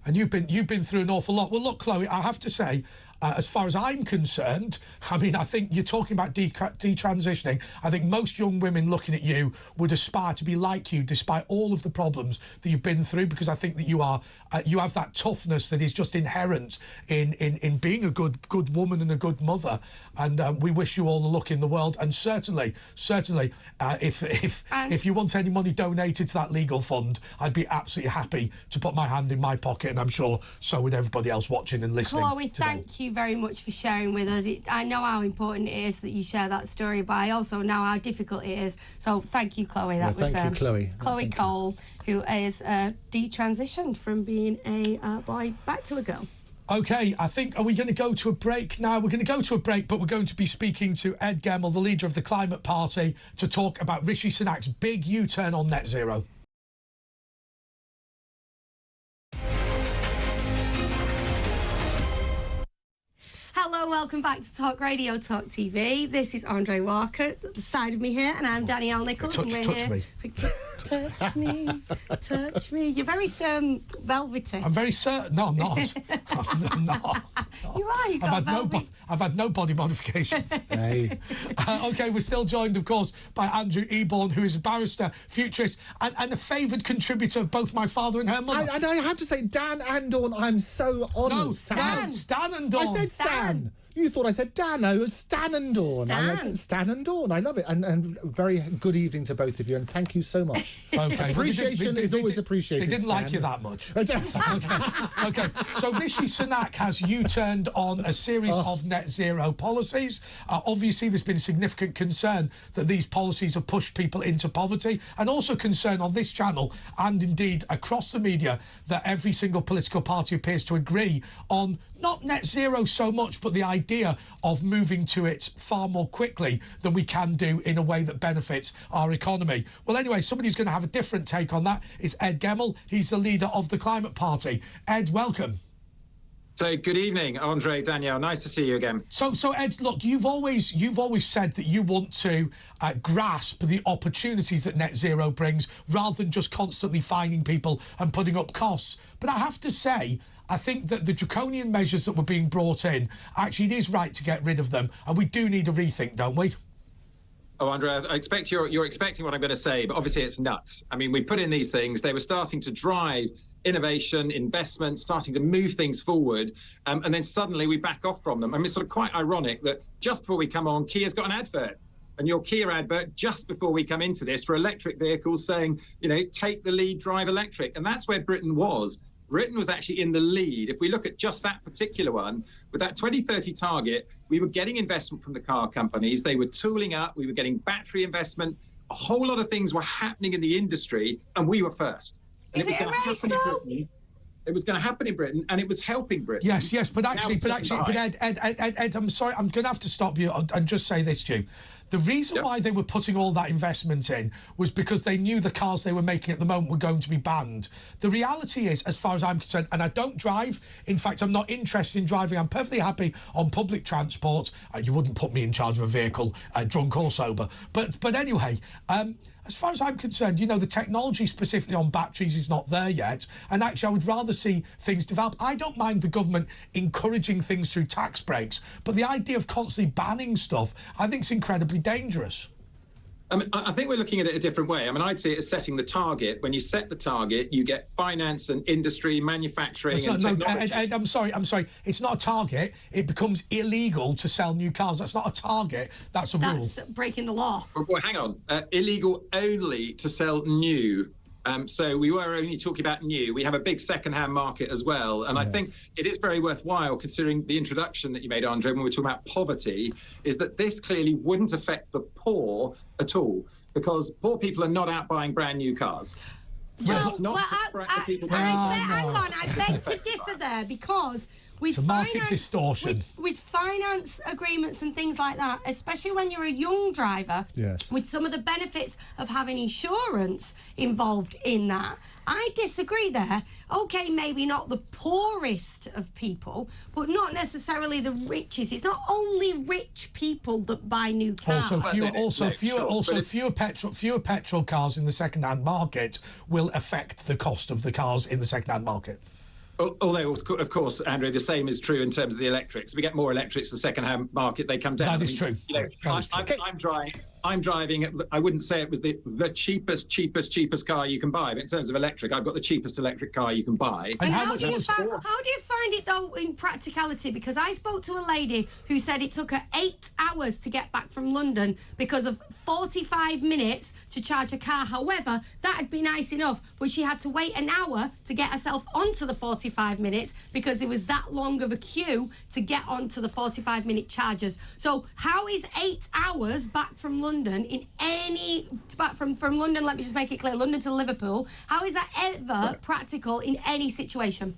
And you've been through an awful lot. Well, look, Chloe, I have to say, as far as I'm concerned, I mean, I think you're talking about detransitioning. I think most young women looking at you would aspire to be like you, despite all of the problems that you've been through, because I think that you have that toughness that is just inherent in being a good woman and a good mother. And we wish you all the luck in the world. And certainly, if you want any money donated to that legal fund, I'd be absolutely happy to put my hand in my pocket, and I'm sure so would everybody else watching and listening. Chloe, thank you very much for sharing with us. I know how important it is that you share that story, but I also know how difficult it is. So thank you, Chloe. That was thank you, Chloe. Chloe Cole, who is detransitioned from being a boy back to a girl. OK, I think, are we going to go to a break now? We're going to go to a break, but we're going to be speaking to Ed Gemmell, the leader of the Climate Party, to talk about Rishi Sunak's big U-turn on net zero. Hello, welcome back to Talk Radio, Talk TV. This is Andre Walker at the side of me here, and I'm Danielle Nicholls. Touch me. Touch me, touch me. You're very velvety. I'm very certain. No, I'm not. I'm not. You are. You've got velvet. I've had no body modifications. Hey. OK, we're still joined, of course, by Andrew Eborn, who is a barrister, futurist, and a favoured contributor of both my father and her mother. And I have to say, Dan and Dawn, I'm so honoured. No, Stan and Dawn. I said Stan. You thought I said Dan. No, it was Stan and Dawn. Stan and Dawn. I love it. And very good evening to both of you, and thank you so much. OK. Appreciation is always appreciated. They didn't Stan. like you that much. OK. So Rishi Sunak has U-turned on a series of net zero policies. Obviously, there's been significant concern that these policies have pushed people into poverty, and also concern on this channel and indeed across the media that every single political party appears to agree on not net zero so much, but the idea of moving to it far more quickly than we can do in a way that benefits our economy. Well, anyway, somebody who's going to have a different take on that is Ed Gemmell. He's the leader of the Climate Party. Ed, welcome. So good evening, Andre, Danielle. Nice to see you again. So Ed, look, you've always said that you want to grasp the opportunities that net zero brings, rather than just constantly fining people and putting up costs. But I have to say, I think that the draconian measures that were being brought in, actually it is right to get rid of them, and we do need a rethink, don't we? Oh, Andre, I expect you're expecting what I'm going to say, but obviously it's nuts. I mean, we put in these things, they were starting to drive innovation, investment, starting to move things forward, and then suddenly we back off from them. I mean, it's sort of quite ironic that just before we come on, Kia's got an advert. And your Kia advert just before we come into this for electric vehicles saying, you know, take the lead, drive electric. And that's where Britain was. Britain was actually in the lead. If we look at just that particular one, with that 2030 target, we were getting investment from the car companies. They were tooling up. We were getting battery investment. A whole lot of things were happening in the industry, and we were first. And Is it a race, though? It was going to happen in Britain, and it was helping Britain. Yes, but Ed, I'm sorry, I'm going to have to stop you and just say this to you. The reason why they were putting all that investment in was because they knew the cars they were making at the moment were going to be banned. The reality is, as far as I'm concerned, and I don't drive, in fact, I'm not interested in driving, I'm perfectly happy on public transport. You wouldn't put me in charge of a vehicle, drunk or sober. But anyway, as far as I'm concerned, you know, the technology specifically on batteries is not there yet. And actually, I would rather see things develop. I don't mind the government encouraging things through tax breaks, but the idea of constantly banning stuff, I think is incredibly dangerous. I mean, I think we're looking at it a different way. I mean, I'd see it as setting the target. When you set the target, you get finance and industry, manufacturing and technology. Ed, I'm sorry. It's not a target. It becomes illegal to sell new cars. That's not a target. That's a rule. That's breaking the law. Well, hang on. Illegal only to sell new. So we were only talking about new. We have a big second-hand market as well. And I think it is very worthwhile, considering the introduction that you made, Andre, when we're talking about poverty, is that this clearly wouldn't affect the poor at all, because poor people are not out buying brand new cars. Hang on, I beg to differ there, because with with finance agreements and things like that, especially when you're a young driver, with some of the benefits of having insurance involved in that, I disagree there. Okay, maybe not the poorest of people, but not necessarily the richest. It's not only rich people that buy new cars. Fewer petrol cars in the second-hand market will affect the cost of the cars in the second-hand market. Although, of course, Andrew, the same is true in terms of the electrics. We get more electrics in the second-hand market; they come down. That is true. You know, I'm driving. I wouldn't say it was the cheapest car you can buy, but in terms of electric, I've got the cheapest electric car you can buy. And how do you find it though in practicality? Because I spoke to a lady who said it took her 8 hours to get back from London because of 45 minutes to charge a car. However, that would be nice enough, but she had to wait an hour to get herself onto the 45 minutes because there was that long of a queue to get onto the 45-minute chargers. So how is 8 hours back from London from London, let me just make it clear, London to Liverpool, how is that ever practical in any situation?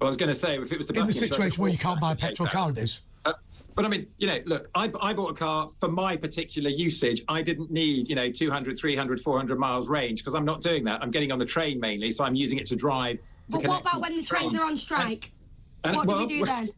Well, I was going to say, if it was in the situation where you can't buy a petrol car, it is. But I mean, you know, look, I bought a car for my particular usage. I didn't need, 200, 300, 400 miles range because I'm not doing that. I'm getting on the train mainly, so I'm using it to drive. But what about when the trains are on strike? What do we do then?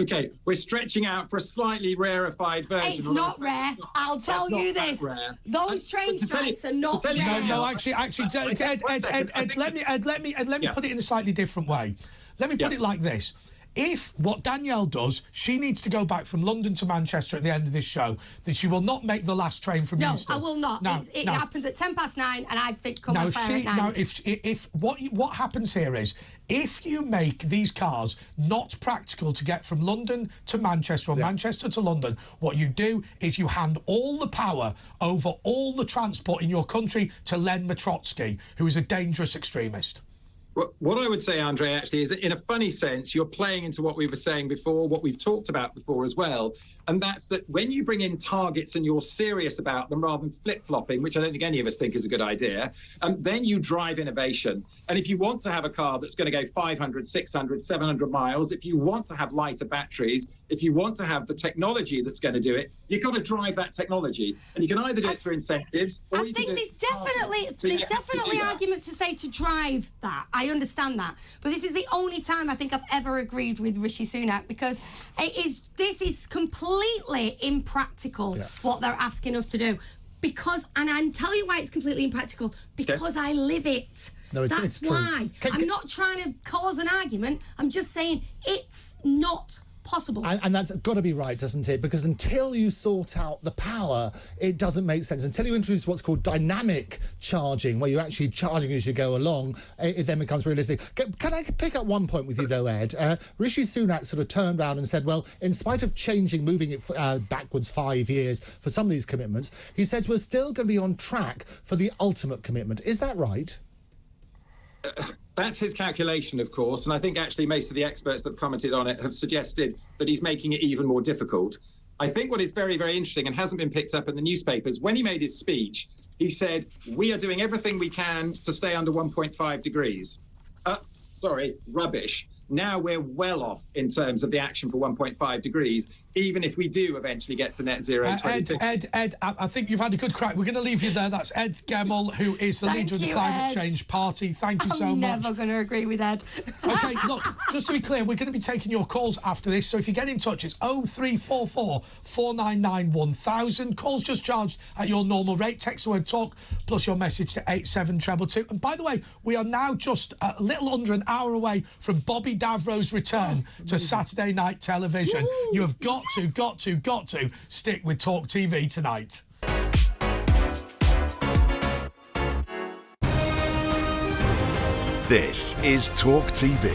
Okay, we're stretching out for a slightly rarefied version. It's not rare. I'll tell you this. Those train strikes are not rare. No, actually, Ed, let me put it in a slightly different way. Let me put it like this. If what Danielle does, she needs to go back from London to Manchester at the end of this show, then she will not make the last train from Euston. No, I will not. It happens at 9:10, and I think come on fire at 9. Now, if what happens here is, if you make these cars not practical to get from London to Manchester or Manchester to London, what you do is you hand all the power over all the transport in your country to Len Matrotsky, who is a dangerous extremist. What I would say, Andre, actually, is that in a funny sense, you're playing into what we were saying before, what we've talked about before as well. And that's that when you bring in targets and you're serious about them rather than flip-flopping, which I don't think any of us think is a good idea, then you drive innovation. And if you want to have a car that's going to go 500, 600, 700 miles, if you want to have lighter batteries, if you want to have the technology that's going to do it, you've got to drive that technology. And you can either do it through incentives or I think there's definitely argument to say to drive that. I understand that. But this is the only time I think I've ever agreed with Rishi Sunak, because this is completely impractical what they're asking us to do. And I'll tell you why it's completely impractical, because I live it. No, That's why. I'm not trying to cause an argument. I'm just saying it's not possible. And that's got to be right, doesn't it? Because until you sort out the power, it doesn't make sense. Until you introduce what's called dynamic charging, where you're actually charging as you go along, it then becomes realistic. Can I pick up one point with you, though, Ed? Rishi Sunak sort of turned around and said, well, in spite of moving it backwards 5 years for some of these commitments, he says we're still going to be on track for the ultimate commitment. Is that right? That's his calculation, of course, and I think actually most of the experts that have commented on it have suggested that he's making it even more difficult. I think what is very, very interesting and hasn't been picked up in the newspapers, when he made his speech, he said, we are doing everything we can to stay under 1.5 degrees. Rubbish. Now we're well off in terms of the action for 1.5 degrees, even if we do eventually get to net zero in 2050. Ed, I think you've had a good crack. We're going to leave you there. That's Ed Gemmell, who is the leader of the Climate Change Party. Thank you so much. I'm never going to agree with Ed. OK, look, just to be clear, we're going to be taking your calls after this. So if you get in touch, it's 0344 499 1000. Calls just charged at your normal rate. Text the word talk plus your message to 87222. And by the way, we are now just a little under an hour away from Bobby Davro's return to Saturday night television. Woo! You have got to stick with Talk TV tonight. This is Talk TV.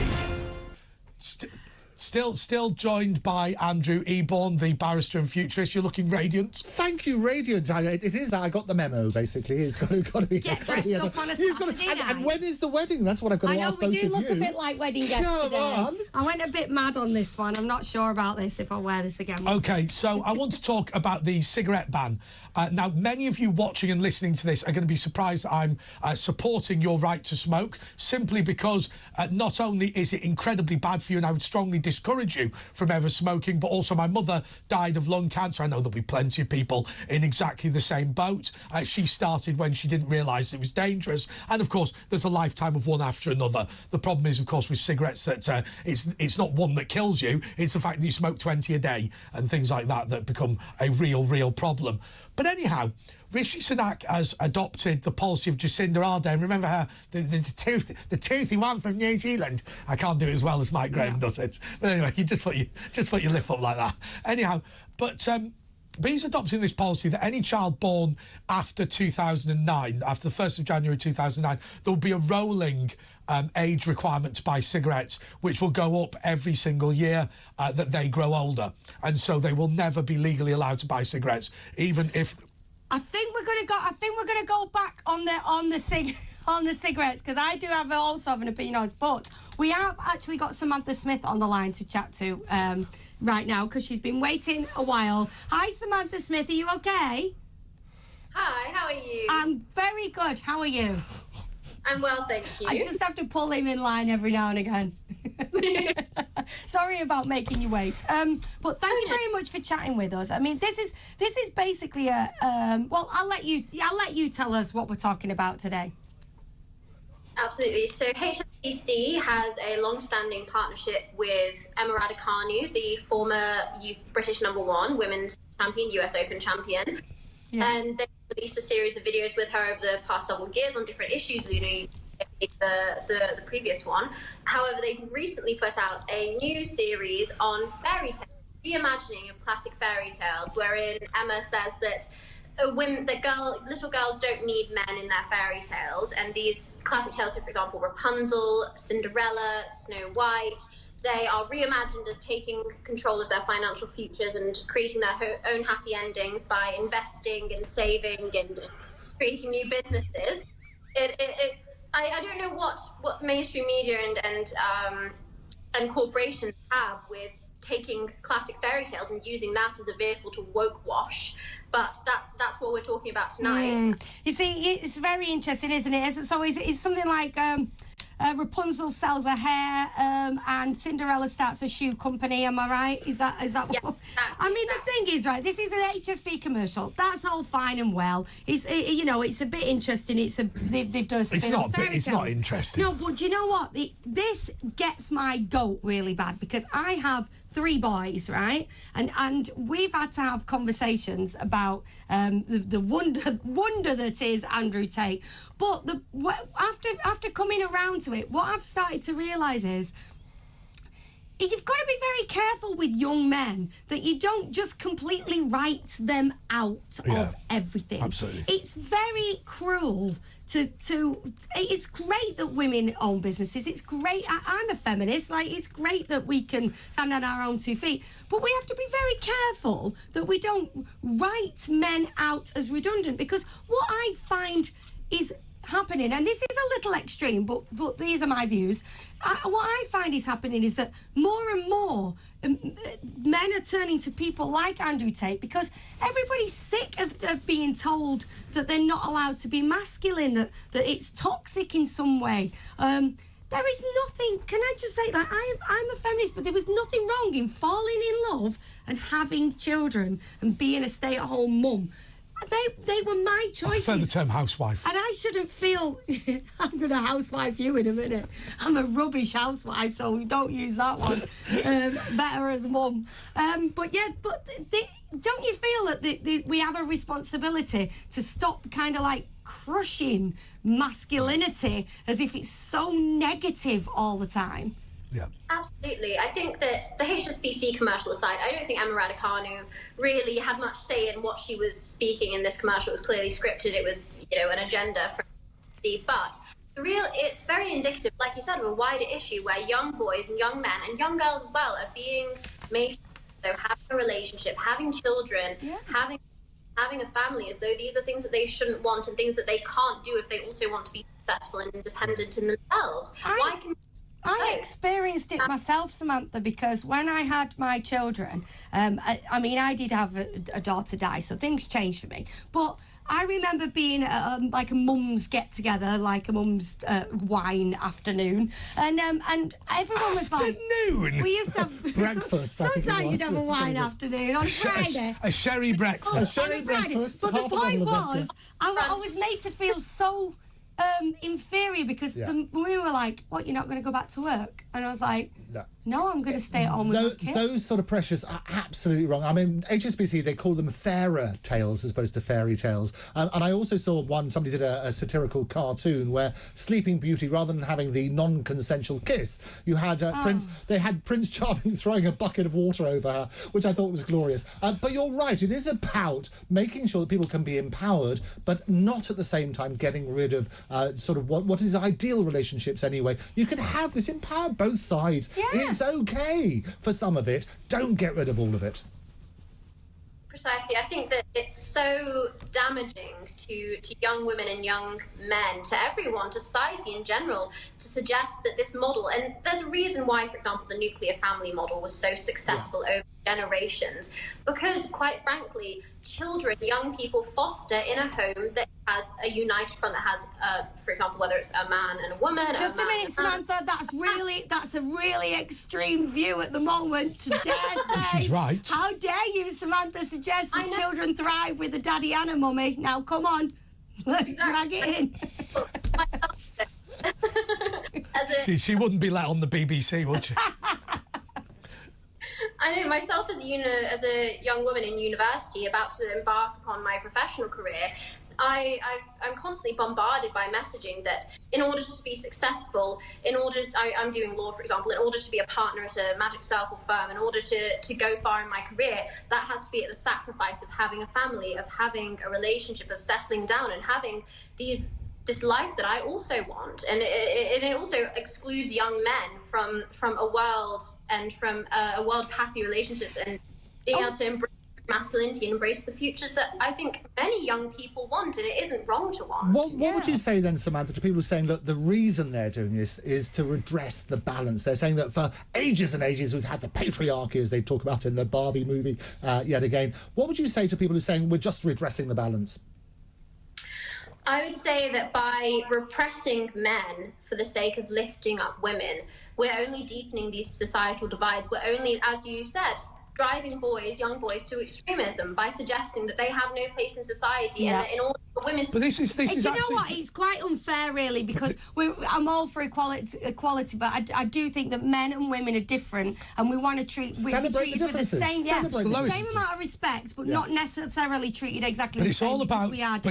Still joined by Andrew Eborn, the barrister and futurist. You're looking radiant. Thank you, radiant. It is that I got the memo, basically. It's got to be... Get dressed up on a Saturday night. And when is the wedding? That's what I've got to ask both of you. I know, we do look a bit like wedding guests today. On. I went a bit mad on this one. I'm not sure about this, if I'll wear this again. OK, so I want to talk about the cigarette ban. Now, many of you watching and listening to this are going to be surprised that I'm supporting your right to smoke, simply because not only is it incredibly bad for you, and I would strongly discourage you from ever smoking, but also my mother died of lung cancer. I know there'll be plenty of people in exactly the same boat. She started when she didn't realise it was dangerous. And, of course, there's a lifetime of one after another. The problem is, of course, with cigarettes that it's not one that kills you. It's the fact that you smoke 20 a day and things like that that become a real problem. But anyhow, Rishi Sunak has adopted the policy of Jacinda Ardern. Remember her, the toothy one from New Zealand. I can't do it as well as Mike Graham does it. But anyway, you just put your lip up like that. Anyhow, but he's adopting this policy that any child born after 2009, after the 1st of January 2009, there will be a rolling age requirement to buy cigarettes, which will go up every single year that they grow older, and so they will never be legally allowed to buy cigarettes, even if. I think we're gonna go back on the cigarettes, because I do also have an opinion on this. But we have actually got Samantha Smith on the line to chat to right now, because she's been waiting a while. Hi, Samantha Smith. Are you okay? Hi. How are you? I'm very good. How are you? I'm well, thank you. I just have to pull him in line every now and again. Sorry about making you wait. But thank you very much for chatting with us. I mean, this is basically a well, I'll let you tell us what we're talking about today. Absolutely. So HSBC has a long-standing partnership with Emma Raducanu, the former British #1 women's champion, US Open champion. Yeah. And they released a series of videos with her over the past several years on different issues, the previous one. However, they've recently put out a new series on fairy tales, reimagining of classic fairy tales, wherein Emma says that little girls don't need men in their fairy tales, and these classic tales, so for example, Rapunzel, Cinderella, Snow White, they are reimagined as taking control of their financial futures and creating their own happy endings by investing and saving and creating new businesses. I don't know what mainstream media and corporations have with taking classic fairy tales and using that as a vehicle to woke wash, but that's what we're talking about tonight. You see, it's very interesting, isn't it? So it's something like Rapunzel sells her hair and Cinderella starts a shoe company. Am I right? Is that what? Yeah, I mean, the thing is, right, this is an HSB commercial. That's all fine and well. It's it's a bit interesting. They've done a spin off. It's not interesting. No, but you know what? This gets my goat really bad, because I have 3 boys, right? And we've had to have conversations about the wonder that is Andrew Tate. But after coming around to it, what I've started to realise is you've got to be very careful with young men, that you don't just completely write them out of everything. Absolutely. It's very cruel to it's great that women own businesses. It's great. I'm a feminist. Like, it's great that we can stand on our own 2 feet. But we have to be very careful that we don't write men out as redundant, because what I find is happening, and this is a little extreme, but these are my views. What I find is happening is that more and more men are turning to people like Andrew Tate, because everybody's sick of being told that they're not allowed to be masculine, that it's toxic in some way. There is nothing, can I just say, like, I'm a feminist, but there was nothing wrong in falling in love and having children and being a stay-at-home mum. They were my choices. I prefer the term housewife. And I shouldn't feel... I'm going to housewife you in a minute. I'm a rubbish housewife, so don't use that one. Better as mum. But don't you feel that we have a responsibility to stop kind of like crushing masculinity as if it's so negative all the time? Yeah. Absolutely. I think that the HSBC commercial aside, I don't think Emma Raducanu really had much say in what she was speaking in this commercial. It was clearly scripted. It was, an agenda for HSBC. But it's very indicative, like you said, of a wider issue where young boys and young men and young girls as well are being made, so having a relationship, having children, having a family, as though these are things that they shouldn't want and things that they can't do if they also want to be successful and independent in themselves. I experienced it myself, Samantha, because when I had my children, I did have a daughter die, so things changed for me. But I remember being like a mum's get-together, like a mum's wine afternoon, and everyone was like... Afternoon? We used to have... breakfast. Sometimes you'd have a wine afternoon on Friday. A sherry breakfast. A sherry breakfast. But the point was, I was made to feel so inferior because the women were like, what, you're not going to go back to work? And I was like, no, I'm going to stay at home with my kids. Those sort of pressures are absolutely wrong. I mean, HSBC, they call them fairer tales as opposed to fairy tales. And I also saw somebody did a satirical cartoon where Sleeping Beauty, rather than having the non-consensual kiss, you had Prince Charming throwing a bucket of water over her, which I thought was glorious. But you're right, it is about making sure that people can be empowered, but not at the same time getting rid of sort of what is ideal relationships anyway. You can have this, empower both sides. Yeah. It's okay for some of it. Don't get rid of all of it. Precisely. I think that it's so damaging to young women and young men, to everyone, to society in general, to suggest that this model, and there's a reason why, for example, the nuclear family model was so successful over generations, because quite frankly, children, young people foster in a home that has a united front, that has, for example, whether it's a man and a woman. Just a minute, Samantha. That's a really extreme view at the moment. To dare say, she's right. How dare you, Samantha, suggest that children thrive with a daddy and a mummy? Now, come on, let's drag it in. She wouldn't be let on the BBC, would she? I know myself as a young woman in university about to embark upon my professional career, I'm constantly bombarded by messaging that in order to be successful, I'm doing law, for example, in order to be a partner at a magic circle firm, in order to go far in my career, that has to be at the sacrifice of having a family, of having a relationship, of settling down and having this life that I also want. And it also excludes young men from a world and from a world of happy relationships and being able to embrace masculinity and embrace the futures that I think many young people want, and it isn't wrong to want. What would you say then, Samantha, to people who are saying that the reason they're doing this is to redress the balance? They're saying that for ages and ages we've had the patriarchy, as they talk about in the Barbie movie yet again. What would you say to people who are saying we're just redressing the balance? I would say that by repressing men for the sake of lifting up women, we're only deepening these societal divides. We're only, as you said, driving young boys to extremism by suggesting that they have no place in society and that in order for women to... But this is you know what, it's quite unfair really, because I'm all for equality, but I do think that men and women are different, and we want to treat with the same amount of respect, but not necessarily treated exactly the same.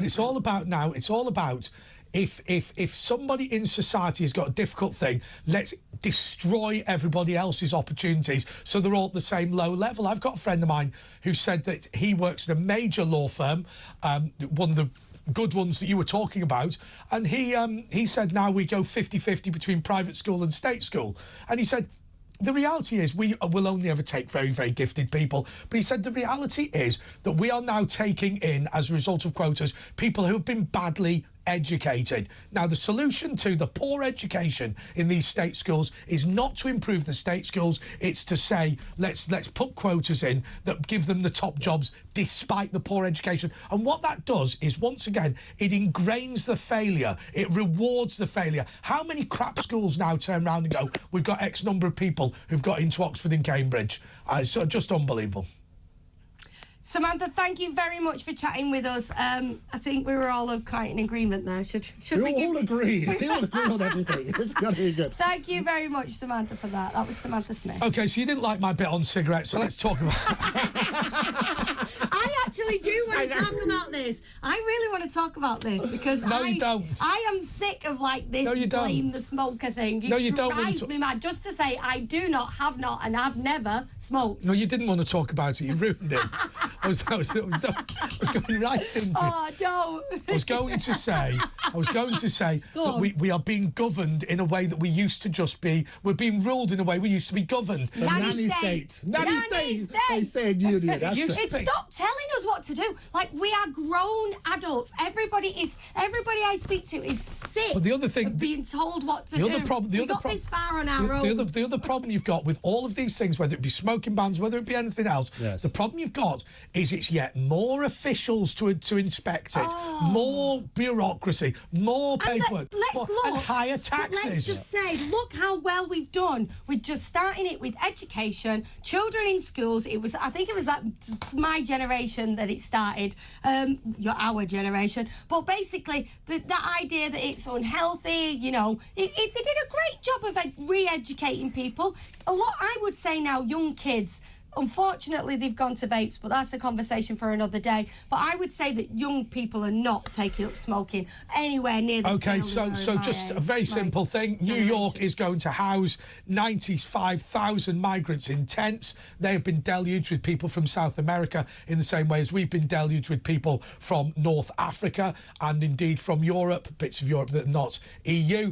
It's all about if somebody in society has got a difficult thing, let's destroy everybody else's opportunities so they're all at the same low level. I've got a friend of mine who said that he works at a major law firm, one of the good ones that you were talking about, and he said now we go 50-50 between private school and state school. And he said the reality is we will only ever take very, very gifted people. But he said the reality is that we are now taking in, as a result of quotas, people who have been badly educated. Now, the solution to the poor education in these state schools is not to improve the state schools. It's to say, let's put quotas in that give them the top jobs despite the poor education. And what that does is, once again, it ingrains the failure. It rewards the failure. How many crap schools now turn around and go, we've got X number of people who've got into Oxford and Cambridge? It's just unbelievable. Samantha, thank you very much for chatting with us. I think we were all quite in agreement there. Should we all agree? We all agree on everything. It's going to be good. Thank you very much, Samantha, for that. That was Samantha Smith. OK, so you didn't like my bit on cigarettes, so let's talk about I actually do want to talk about this. I really want to talk about this because you don't. I am sick of this blame the smoker thing. It drives me mad. Just to say, I have not, and I've never smoked. No, you didn't want to talk about it. You ruined it. I was going right into it. Oh, don't. I was going to say that we are being governed in a way that we used to just be. We're being ruled in a way we used to be governed. The nanny state. Nanny state. They say in union. Stop telling us what to do. We are grown adults. Everybody I speak to is sick of being told what to do. We got this far on our own. The other problem you've got with all of these things, whether it be smoking bans, whether it be anything else, the problem you've got is it's yet more officials to inspect it, more bureaucracy, more paperwork, and higher taxes. Let's just say, look how well we've done with just starting it with education, children in schools. I think it was my generation generation that it started, our generation. But basically, that idea that it's unhealthy, you know, they did a great job of re-educating people. A lot, I would say now, young kids, unfortunately, they've gone to vapes, but that's a conversation for another day. But I would say that young people are not taking up smoking anywhere near the Okay, scale so just a very simple thing. New York is going to house 95,000 migrants in tents. They have been deluged with people from South America in the same way as we've been deluged with people from North Africa and indeed from Europe, bits of Europe that are not EU.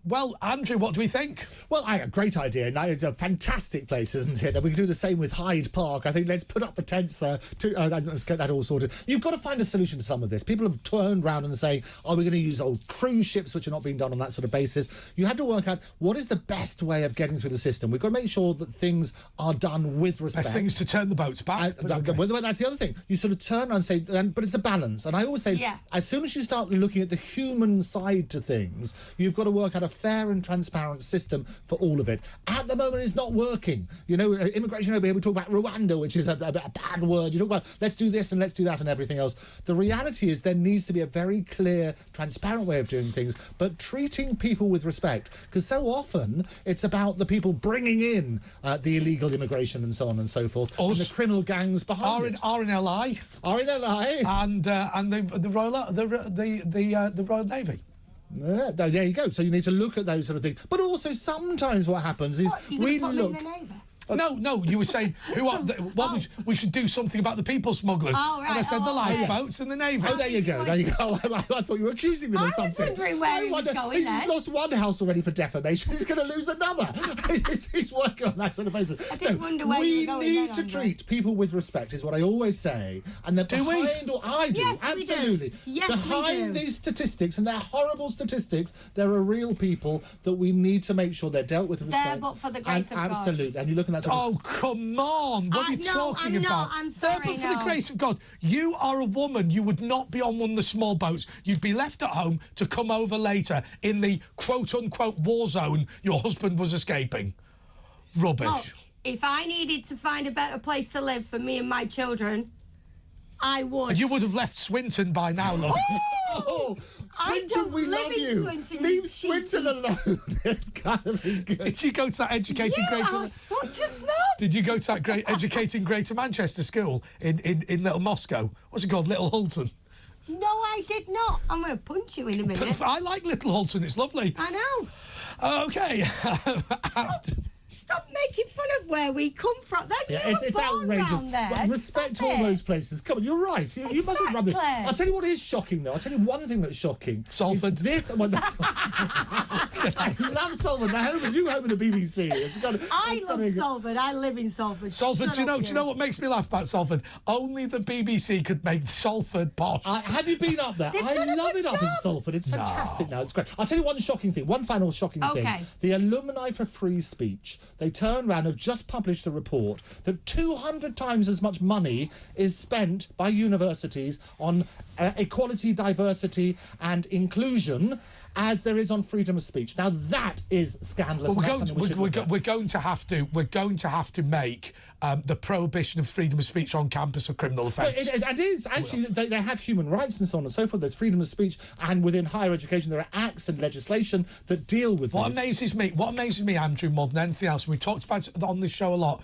Well, Andrew, what do we think? Well, a great idea. Now, it's a fantastic place, isn't it? And we can do the same with Hyde Park. I think let's put up the tents let's get that all sorted. You've got to find a solution to some of this. People have turned round and saying, are we going to use old cruise ships, which are not being done on that sort of basis? You have to work out what is the best way of getting through the system. We've got to make sure that things are done with respect. Best thing is to turn the boats back. Well, that's the other thing. You sort of turn around and say, but it's a balance. And I always say, as soon as you start looking at the human side to things, you've got to work out a fair and transparent system for all of it. At the moment, it's not working. You know, immigration over here, we talk about Rwanda, which is a bad word. You talk about let's do this and let's do that and everything else. The reality is there needs to be a very clear, transparent way of doing things, but treating people with respect. Because so often it's about the people bringing in the illegal immigration and so on and so forth, and the criminal gangs behind it. RNLI, and the Royal Navy. Yeah, there you go. So you need to look at those sort of things. But also sometimes what happens is we look. No, you were saying we should do something about the people smugglers. Oh, right. And I said the lifeboats and the Navy. Oh, there you go. I thought you were accusing them of something. I was wondering where he was going then. He's lost one house already for defamation. He's going to lose another. He's working on that sort of basis. I did wonder where you were going. We need to treat people with respect, is what I always say. And then I do, yes, absolutely. Yes, behind these statistics, and they're horrible statistics, there are real people that we need to make sure they're dealt with respect. There, but for the grace of God. Absolutely. And you look at that sort of... Oh, come on. What are you talking about? I'm sorry, but for the grace of God, you are a woman. You would not be on one of the small boats. You'd be left at home to come over later in the quote-unquote war zone your husband was escaping. Rubbish. Look, if I needed to find a better place to live for me and my children, I would. You would have left Swinton by now, look. Oh, Swinton, we love you. Swinton, leave Swinton alone. It's kind of good. Did you go to that educating Greater... You are such a snob. Did you go to that great educating Greater Manchester school in Little Moscow? What's it called? Little Hulton? No, I did not. I'm going to punch you in a minute. I like Little Hulton. It's lovely. I know. Okay. Stop making fun of where we come from. It's outrageous. There. Respect all those places. Come on, you're right. You mustn't run this. I'll tell you what is shocking, though. I'll tell you one thing that's shocking. Salford. I love Salford. Now, you home with the BBC. I love Salford. I live in Salford. Salford. Do you know what makes me laugh about Salford? Only the BBC could make Salford posh. Have you been up there? I love it up in Salford. It's fantastic now. It's great. I'll tell you one shocking thing. One final shocking thing. The Alumni for Free Speech. They turned around and have just published a report that 200 times as much money is spent by universities on equality, diversity and inclusion as there is on freedom of speech. Now that is scandalous. Well, we're going to have to make the prohibition of freedom of speech on campus a criminal offence. It is actually. They have human rights and so on and so forth. There's freedom of speech, and within higher education there are acts and legislation that deal with this. What amazes me, Andrew, more than anything else, and we talked about it on this show a lot.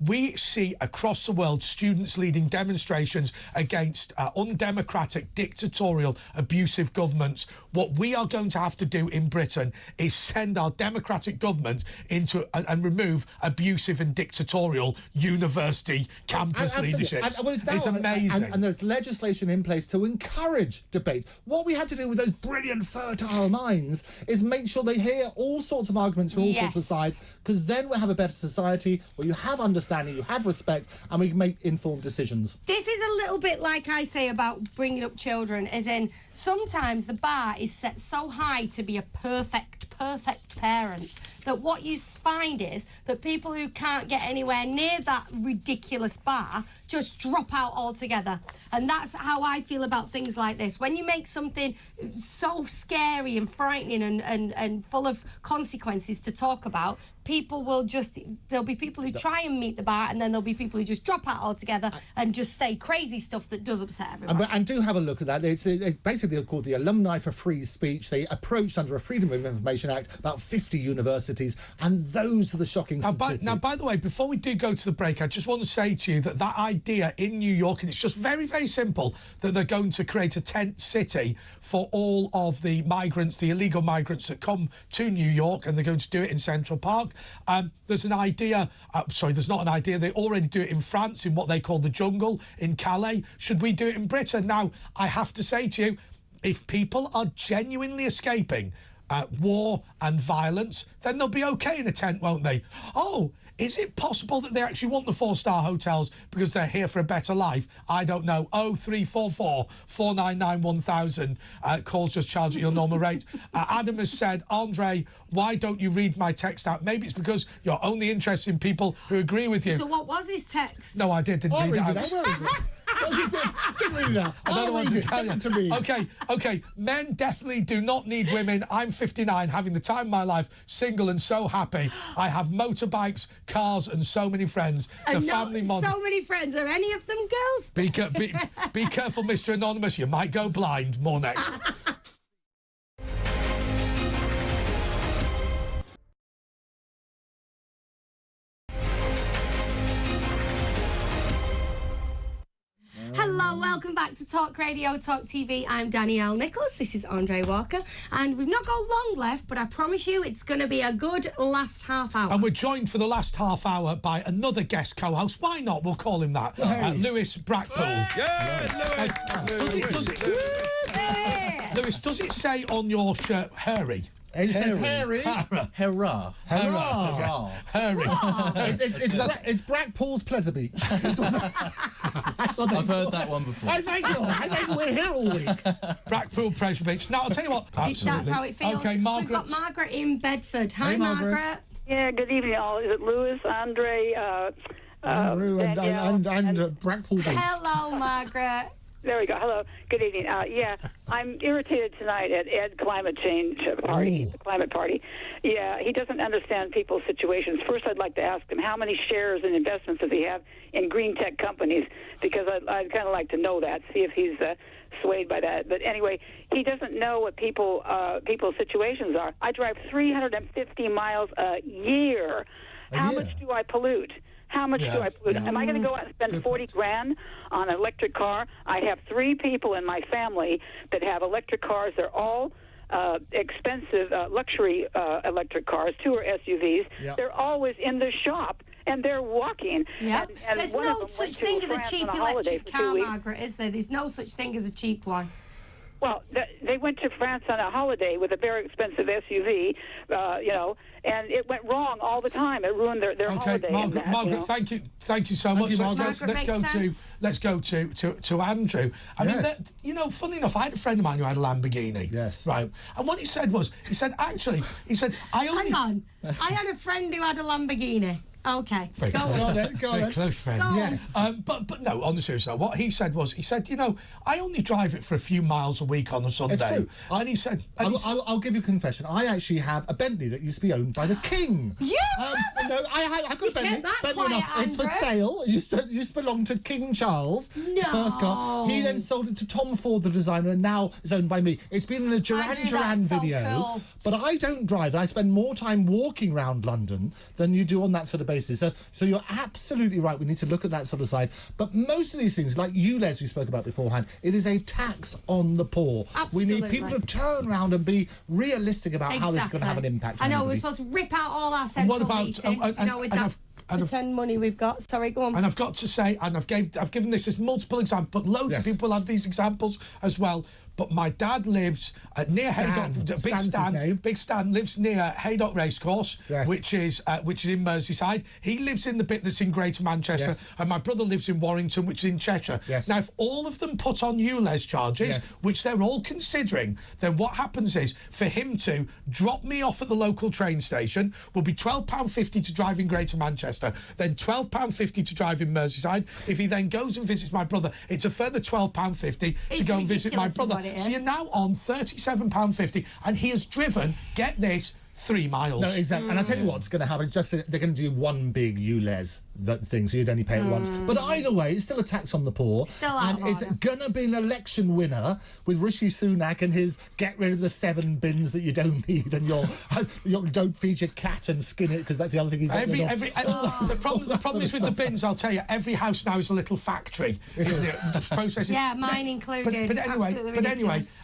We see across the world students leading demonstrations against undemocratic, dictatorial, abusive governments. What we are going to have to do in Britain is send our democratic government into and remove abusive and dictatorial university campus leadership. It's amazing. And there's legislation in place to encourage debate. What we have to do with those brilliant, fertile minds is make sure they hear all sorts of arguments from all sorts of sides, because then we'll have a better society where you have understanding, you have respect, and we can make informed decisions. This is a little bit like I say about bringing up children, as in sometimes the bar is set so high to be a perfect parent that what you find is that people who can't get anywhere near that ridiculous bar just drop out altogether. And that's how I feel about things like this. When you make something so scary and frightening and full of consequences to talk about, people will there'll be people who try and meet the bar, and then there'll be people who just drop out altogether and just say crazy stuff that does upset everyone. And do have a look at that. It's basically called the Alumni for Free Speech. They approached under a Freedom of Information Act about 50 universities, and those are the shocking statistics. Now, by the way, before we do go to the break, I just want to say to you that idea in New York, and it's just very, very simple, that they're going to create a tent city for all of the migrants, the illegal migrants that come to New York, and they're going to do it in Central Park. There's an idea, there's not an idea, they already do it in France in what they call the jungle in Calais. Should we do it in Britain? Now, I have to say to you, if people are genuinely escaping war and violence, then they'll be okay in a tent, won't they? Oh, is it possible that they actually want the 4-star hotels because they're here for a better life? I don't know. 0344 499 1000. Calls just charged at your normal rate. Adam has said, Andre, why don't you read my text out? Maybe it's because you're only interested in people who agree with you. So what was his text? No, I didn't read it out. Where is it? Didn't read it out. I don't want to tell you. To me. Okay. Men definitely do not need women. I'm 59, having the time of my life, single and so happy. I have motorbikes, cars, and so many friends. And family model. So many friends. Are any of them girls? Be careful, Mr. Anonymous. You might go blind. More next. Hello, welcome back to Talk Radio, Talk TV. I'm Danielle Nicholls. This is Andre Walker. And we've not got long left, but I promise you it's going to be a good last half hour. And we're joined for the last half hour by another guest co-host. Why not? We'll call him that. Lewis Brackpool. Lewis, does it say on your shirt, hairy? It says hairy. Hurrah. It's Brackpool's Pleasure Beach. That's what I've heard that one before. I thank you. We're here all week. Brackpool Pleasure Beach. Now, I'll tell you what. That's how it feels. Okay, Margaret. We've got Margaret in Bedford. Hi, Margaret. Yeah, good evening, all. Is it Lewis, Andre, Andrew, Danielle, and Brackpool Beach. Hello, Margaret. There we go. Hello. Good evening. I'm irritated tonight at Ed Climate Change Party, the Climate Party. Yeah, he doesn't understand people's situations. First, I'd like to ask him how many shares and investments does he have in green tech companies, because I'd kind of like to know that, see if he's swayed by that. But anyway, he doesn't know what people's situations are. I drive 350 miles a year. How much do I pollute? How much do I pollute? Am I going to go out and spend $40,000 on an electric car? I have 3 people in my family that have electric cars. They're all expensive luxury electric cars. 2 are SUVs. Yep. They're always in the shop, and they're walking. Yeah. And There's no such thing as a cheap electric car, Margaret, is there? There's no such thing as a cheap one. Well, they went to France on a holiday with a very expensive SUV, and it went wrong all the time. It ruined their holiday. Margaret, thank you so much. Let's go to Andrew. I mean, funny enough, I had a friend of mine who had a Lamborghini. Yes. Right. And what he said, I only... Hang on. I had a friend who had a Lamborghini. Okay, very go on. Close friend. Yes. But no, on the serious note, what he said was, I only drive it for a few miles a week on a Sunday. It's true. And he said... I'll give you a confession. I actually have a Bentley that used to be owned by the King. I've got a Bentley. It's for sale. It used to belong to King Charles, the first car. He then sold it to Tom Ford, the designer, and now is owned by me. It's been in a Duran Duran video. Cool. But I don't drive. I spend more time walking around London than you do on that sort of basis. So you're absolutely right. We need to look at that sort of side. But most of these things, like you, Les, we spoke about beforehand, it is a tax on the poor. Absolutely. We need people to turn around and be realistic about how this is going to have an impact on I know, everybody. we're supposed to rip out all our central heating, with that pretend money we've got. Sorry, go on. And I've got to say, and I've given this as multiple examples, but loads of people have these examples as well. But my dad lives near Haydock. Big Stan lives near Haydock Racecourse, which is in Merseyside. He lives in the bit that's in Greater Manchester, and my brother lives in Warrington, which is in Cheshire. Now, if all of them put on ULEZ charges, which they're all considering, then what happens is, for him to drop me off at the local train station will be £12.50 to drive in Greater Manchester, then £12.50 to drive in Merseyside. If he then goes and visits my brother, it's a further £12.50 to go and visit my brother. So you're now on £37.50, and he has driven, get this, 3 miles. No, exactly. And I tell you what's going to happen. It's just they're going to do one big ULEZ thing, so you'd only pay it once. But either way, it's still a tax on the poor. Still out and it's going to be an election winner with Rishi Sunak and his get rid of the 7 bins that you don't need and you don't feed your cat and skin it because that's the other thing you've got. The problem is with the bins, I'll tell you, every house now is a little factory, isn't it? The processing. Yeah, mine included. But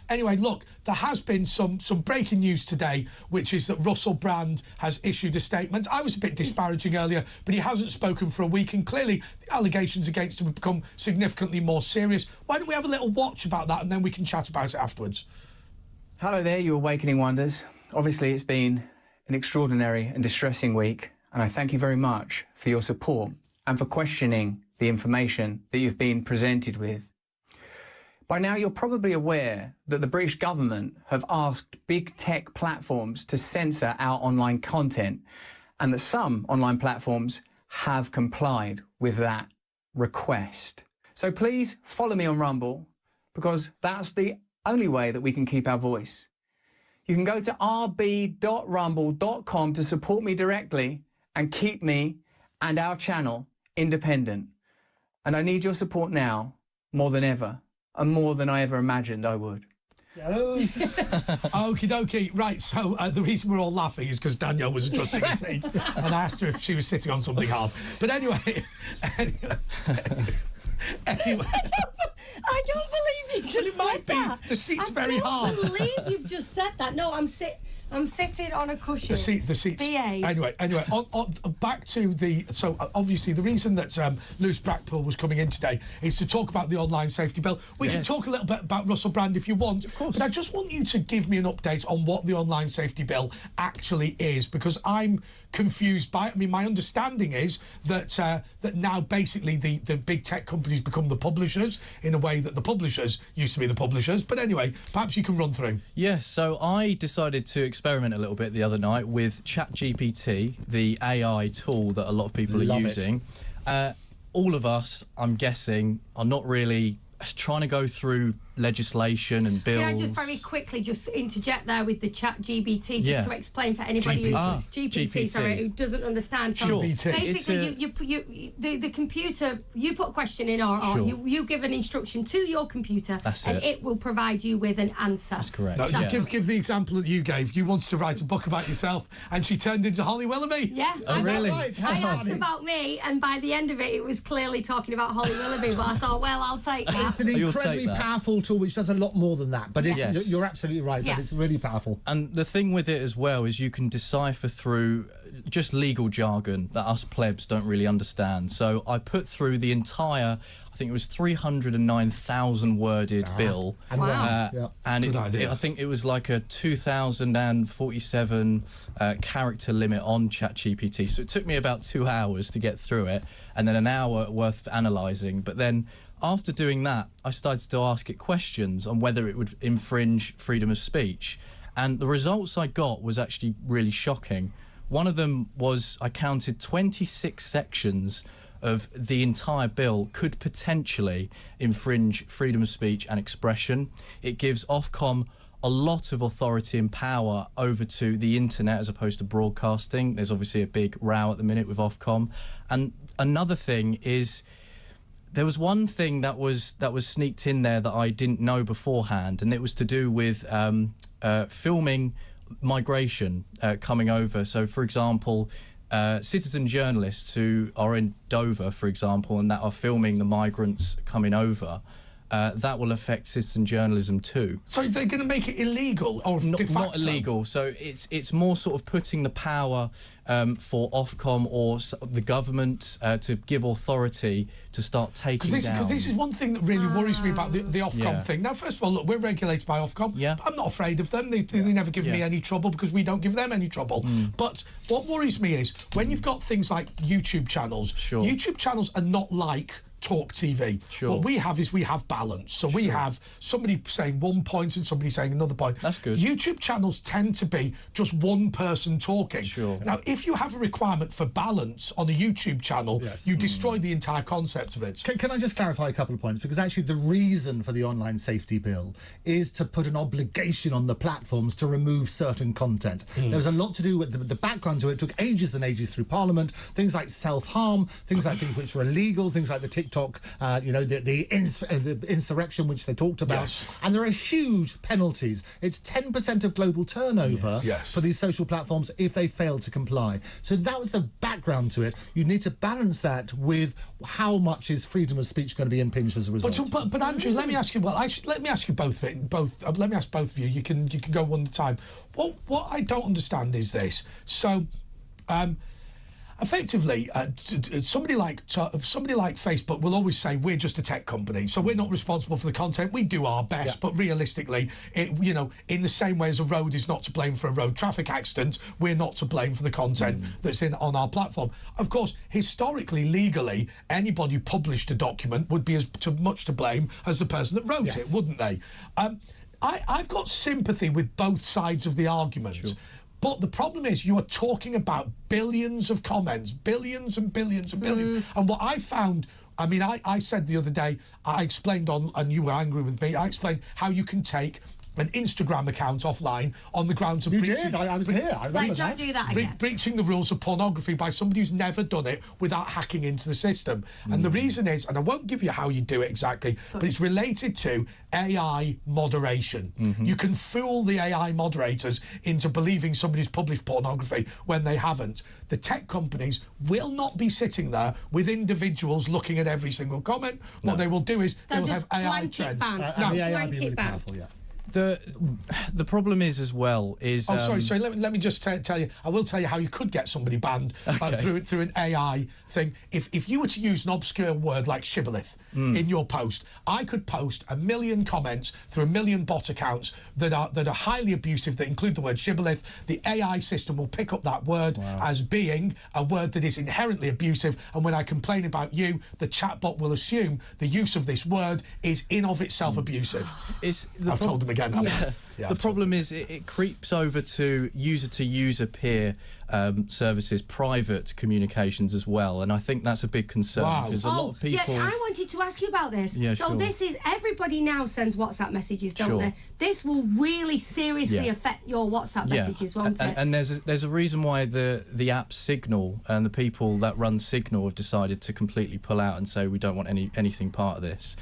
anyway, look, there has been some breaking news today, which is that Russell Brand has issued a statement. I was a bit disparaging earlier, but he hasn't spoken for a week, and clearly the allegations against him have become significantly more serious. Why don't we have a little watch about that, and then we can chat about it afterwards? Hello there, you awakening wonders. Obviously, it's been an extraordinary and distressing week, and I thank you very much for your support and for questioning the information that you've been presented with. By now, you're probably aware that the British government have asked big tech platforms to censor our online content, and that some online platforms have complied with that request. So please follow me on Rumble, because that's the only way that we can keep our voice. You can go to rb.rumble.com to support me directly and keep me and our channel independent. And I need your support now more than ever, and more than I ever imagined I would. Okie dokie. Right, so the reason we're all laughing is because Danielle was adjusting her seat and I asked her if she was sitting on something hard. But anyway... Anyway. I don't believe you just said that. The seat's very hard. I don't believe you've just said that. No, I'm sitting on a cushion. The seat's... Behave. Anyway, back to the... So, obviously, the reason that Lewis Brackpool was coming in today is to talk about the online safety bill. We can talk a little bit about Russell Brand if you want. Of course. But I just want you to give me an update on what the online safety bill actually is, because I'm confused by it. I mean, my understanding is that that now basically the big tech companies become the publishers in a way that the publishers used to be the publishers. But anyway, perhaps you can run through. Yes, so I decided to experiment a little bit the other night with ChatGPT, the AI tool that a lot of people are using. All of us, I'm guessing, are not really trying to go through legislation and bills. Can I just very quickly just interject there with the ChatGPT to explain for anybody who doesn't understand. So basically, the computer, you put a question in or you give an instruction to your computer and it will provide you with an answer. That's correct. Now, give the example that you gave. You wanted to write a book about yourself and she turned into Holly Willoughby. Yeah. Oh, really? I asked about me and by the end of it, it was clearly talking about Holly Willoughby, but I thought, well, I'll take that. It's an incredibly powerful tool which does a lot more than that, but you're absolutely right, that it's really powerful. And the thing with it as well is you can decipher through just legal jargon that us plebs don't really understand. So I put through the entire, I think it was 309,000 worded bill. And I think it was like a 2,047 character limit on ChatGPT. So it took me about 2 hours to get through it, and then an hour worth of analysing. But then after doing that, I started to ask it questions on whether it would infringe freedom of speech. And the results I got was actually really shocking. One of them was I counted 26 sections of the entire bill could potentially infringe freedom of speech and expression. It gives Ofcom a lot of authority and power over to the internet as opposed to broadcasting. There's obviously a big row at the minute with Ofcom. And another thing is, there was one thing that was sneaked in there that I didn't know beforehand, and it was to do with filming migration coming over. So, for example, citizen journalists who are in Dover, for example, and that are filming the migrants coming over, that will affect citizen journalism too. So they're going to make it illegal, or de facto? Not illegal. So it's more sort of putting the power for Ofcom or the government to give authority to start taking down. Because this is one thing that really worries me about the Ofcom thing. Now, first of all, look, we're regulated by Ofcom. But I'm not afraid of them. They never give me any trouble because we don't give them any trouble. But what worries me is when you've got things like YouTube channels. YouTube channels are not like Talk TV. Sure. What we have is we have balance. So we have somebody saying one point and somebody saying another point. That's good. YouTube channels tend to be just one person talking. Sure. Now, if you have a requirement for balance on a YouTube channel, you destroy the entire concept of it. Can I just clarify a couple of points? Because actually the reason for the online safety bill is to put an obligation on the platforms to remove certain content. There was a lot to do with the background to it. It took ages and ages through Parliament. Things like self-harm, things like things which were illegal, things like the TikTok, the insurrection which they talked about. And there are huge penalties. It's 10% of global turnover for these social platforms if they fail to comply. So that was the background to it. You need to balance that with how much is freedom of speech going to be impinged as a result. But Andrew, let me ask you. Well, actually, let me ask you both. Let me ask both of you. You can go one at a time. What I don't understand is this. So, effectively, somebody like Facebook will always say we're just a tech company, so we're not responsible for the content. We do our best, but realistically, in the same way as a road is not to blame for a road traffic accident, we're not to blame for the content that's on our platform. Of course, historically, legally, anybody who published a document would be as much to blame as the person that wrote it, wouldn't they? I've got sympathy with both sides of the argument. Sure. But the problem is you are talking about billions of comments, billions and billions and billions. And what I found, I mean, I said the other day, I explained and you were angry with me, I explained how you can take an Instagram account offline on the grounds of I was here. I remember Let's not do that again. Breaching the rules of pornography by somebody who's never done it without hacking into the system. And the reason is, and I won't give you how you do it exactly, but it's related to AI moderation. You can fool the AI moderators into believing somebody's published pornography when they haven't. The tech companies will not be sitting there with individuals looking at every single comment. What they will do is they'll have AI trend. The AI will be really powerful, The problem is as well is... sorry. Let me just tell you. I will tell you how you could get somebody banned through an AI thing. If you were to use an obscure word like shibboleth in your post, I could post 1 million comments through 1 million bot accounts that are highly abusive, that include the word shibboleth. The AI system will pick up that word as being a word that is inherently abusive, and when I complain about you, the chatbot will assume the use of this word is in of itself abusive. I've told them again. The problem is it creeps over to user peer services, private communications as well, and I think that's a big concern because a lot of people... I wanted to ask you about this. This is, everybody now sends WhatsApp messages, don't they? This will really seriously affect your WhatsApp messages, won't it? And there's a reason why the app Signal and the people that run Signal have decided to completely pull out and say we don't want anything part of this.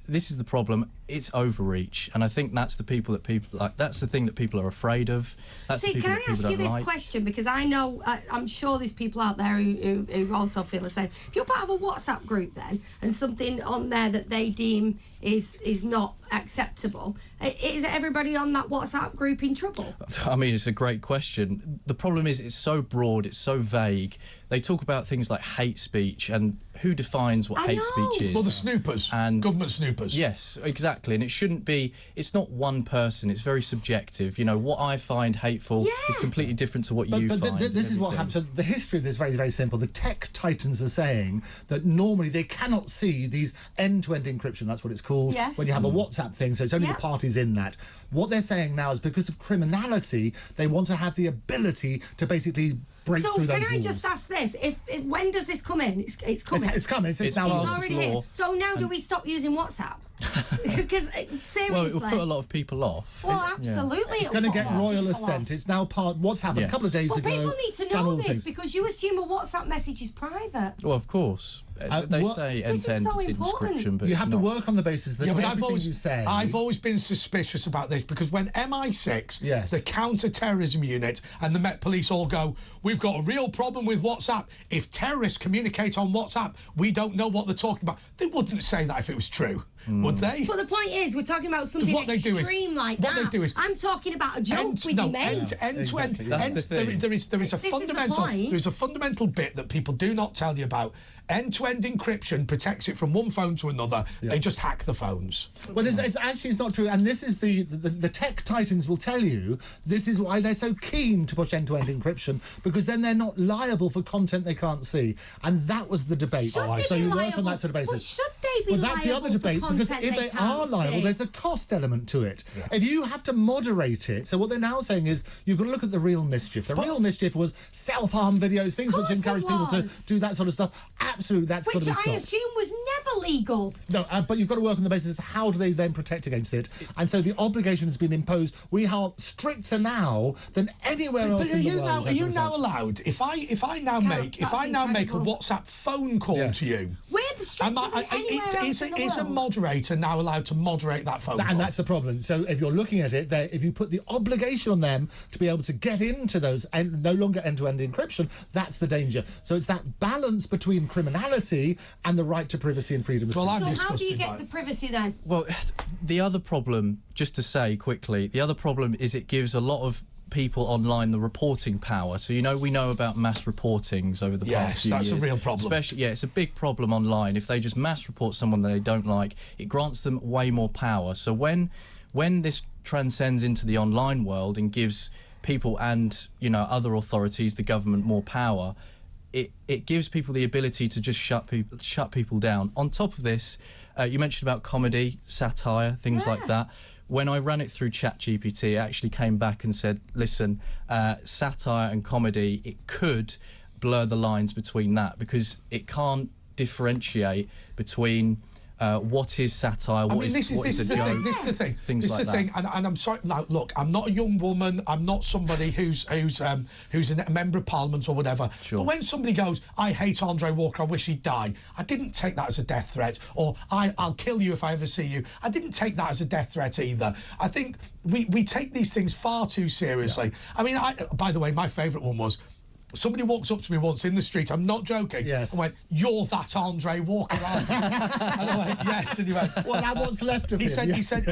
This is the problem. It's overreach, and I think that's the thing that people are afraid of. Can I ask you this question? Because I know, I'm sure there's people out there who also feel the same. If you're part of a WhatsApp group then, and something on there that they deem is not acceptable, is everybody on that WhatsApp group in trouble? I mean, it's a great question. The problem is it's so broad, it's so vague. They talk about things like hate speech, and who defines what hate speech is? Well, the snoopers, and government snoopers. Yes, exactly. And it shouldn't be, it's not one person, it's very subjective. You know, what I find hateful is completely different to what you find. This is what happens. So the history of this is very, very simple. The tech titans are saying that normally they cannot see these end-to-end encryption, that's what it's called, when you have a WhatsApp thing, so it's only the parties in that. What they're saying now is because of criminality, they want to have the ability to basically break through those rules. So can I just ask this? When does this come in? It's coming. It's coming. It's already here. So now do we stop using WhatsApp? Because seriously, well, it will put a lot of people off. Well, absolutely, it's going to get royal assent. It's now part. What's happened a couple of days ago? People need to know this because you assume a WhatsApp message is private. Well, of course. They say end-to-end encryption, but you have to work on the basis that everything you say. I've always been suspicious about this because when MI6, the counter-terrorism unit, and the Met Police all go, we've got a real problem with WhatsApp. If terrorists communicate on WhatsApp, we don't know what they're talking about. They wouldn't say that if it was true, would they? But the point is, we're talking about something extreme like that. What they do is, I'm talking about a joke with your mates. End-to-end. There is a fundamental bit that people do not tell you about. End-to-end end-to-end encryption protects it from one phone to another. They just hack the phones. Well, it's not true, and this is the tech titans will tell you this is why they're so keen to push end-to-end encryption, because then they're not liable for content they can't see, and that was the debate. So you work on that sort of basis. Well, should they be Well, that's the other debate, because if they are liable, there's a cost element to it. If you have to moderate it, so what they're now saying is you've got to look at the real mischief. The real mischief was self-harm videos, things which encourage people to do that sort of stuff. Absolutely, that's got to be stopped. Which I assume was never legal. No, but you've got to work on the basis of how do they then protect against it. And so the obligation has been imposed. We are stricter now than anywhere else in the world. Are you now allowed? If I now make a WhatsApp phone call to you, we're the stricter than anywhere else in the world. Is a moderator now allowed to moderate that phone call? And that's the problem. So if you're looking at it, if you put the obligation on them to be able to get into those and no longer end-to-end encryption, that's the danger. So it's that balance between criminality and the right to privacy and freedom of speech. So how do you get the privacy then? Well, the other problem, just to say quickly, the other problem is it gives a lot of people online the reporting power. So, we know about mass reportings over the past few years. Yes, that's a real problem. Especially, it's a big problem online. If they just mass report someone that they don't like, it grants them way more power. So when this transcends into the online world and gives people and, other authorities, the government, more power, it gives people the ability to just shut people down. On top of this, you mentioned about comedy, satire, things like that. When I ran it through ChatGPT, it actually came back and said, listen, satire and comedy, it could blur the lines between that, because it can't differentiate between what is satire, what is a joke. This is the thing. And I'm sorry. Now, look, I'm not a young woman. I'm not somebody who's a member of Parliament or whatever. Sure. But when somebody goes, "I hate Andre Walker. I wish he'd die," I didn't take that as a death threat. Or I'll kill you if I ever see you. I didn't take that as a death threat either. I think we take these things far too seriously. I mean, by the way, my favourite one was, somebody walked up to me once in the street, I'm not joking, yes, and went, "You're that Andre Walker, aren't you?" And I went, "Yes." And he went, "Well, now what's left of him?" He said,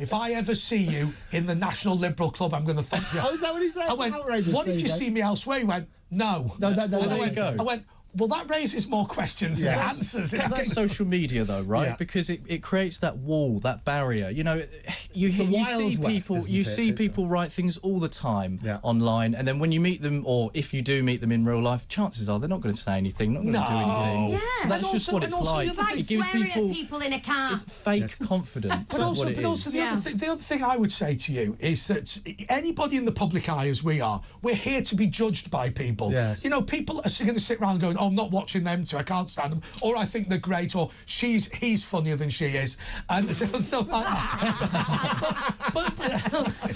"If I ever see you in the National Liberal Club, I'm going to thank you." Oh, is that what he said? I went, "What if you see me elsewhere?" He went, "No." I went, well, that raises more questions than answers. That's social media, though, right? Yeah. Because it creates that wall, that barrier. You see people write things all the time online, and then when you meet them, or if you do meet them in real life, chances are they're not going to say anything, not going to do anything. Yeah. So that's just what it's like. It gives people in a car. It's fake confidence. But also, the other thing I would say to you is that anybody in the public eye, as we are, we're here to be judged by people. Yes. People are going to sit around going, "Oh, I'm not watching them two, I can't stand them," or "I think they're great," or he's funnier than she is," and so like that.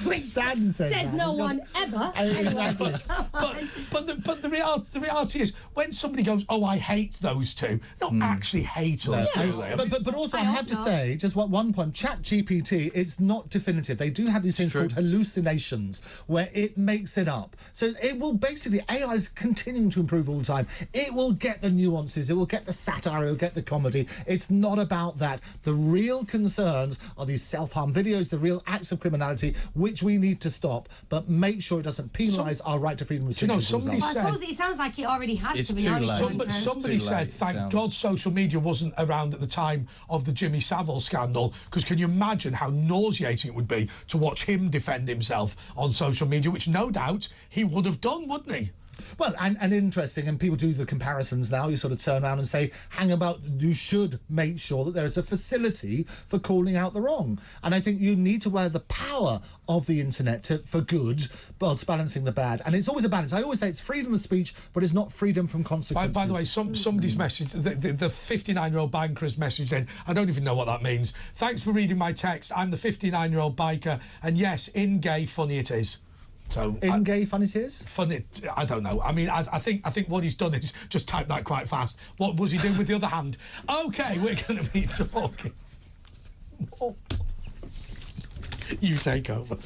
Which says no one ever. Exactly. But the reality is, when somebody goes, "Oh, I hate those two," they don't actually hate us, do they? But also, I have to say, just one point, ChatGPT, it's not definitive. They do have these things called hallucinations, where it makes it up. So it will basically, AI is continuing to improve all the time. It will get the nuances, it will get the satire, it will get the comedy. It's not about that. The real concerns are these self-harm videos, the real acts of criminality, which we need to stop, but make sure it doesn't penalise our right to freedom of speech. I suppose it sounds like it already has to be. Somebody said, thank God social media wasn't around at the time of the Jimmy Savile scandal, because can you imagine how nauseating it would be to watch him defend himself on social media, which no doubt he would have done, wouldn't he? Well, and interesting, and people do the comparisons now. You sort of turn around and say, hang about, you should make sure that there is a facility for calling out the wrong. And I think you need to wear the power of the internet for good, whilst balancing the bad. And it's always a balance. I always say it's freedom of speech, but it's not freedom from consequences. By the way, somebody's message, the 59-year-old banker has messaged in. I don't even know what that means. "Thanks for reading my text. I'm the 59-year-old biker, and yes, in gay funny it is." So gay fun it is? Funny, I don't know. I mean, I think what he's done is just type that quite fast. What was he doing with the other hand? Okay, we're going to be talking. You take over.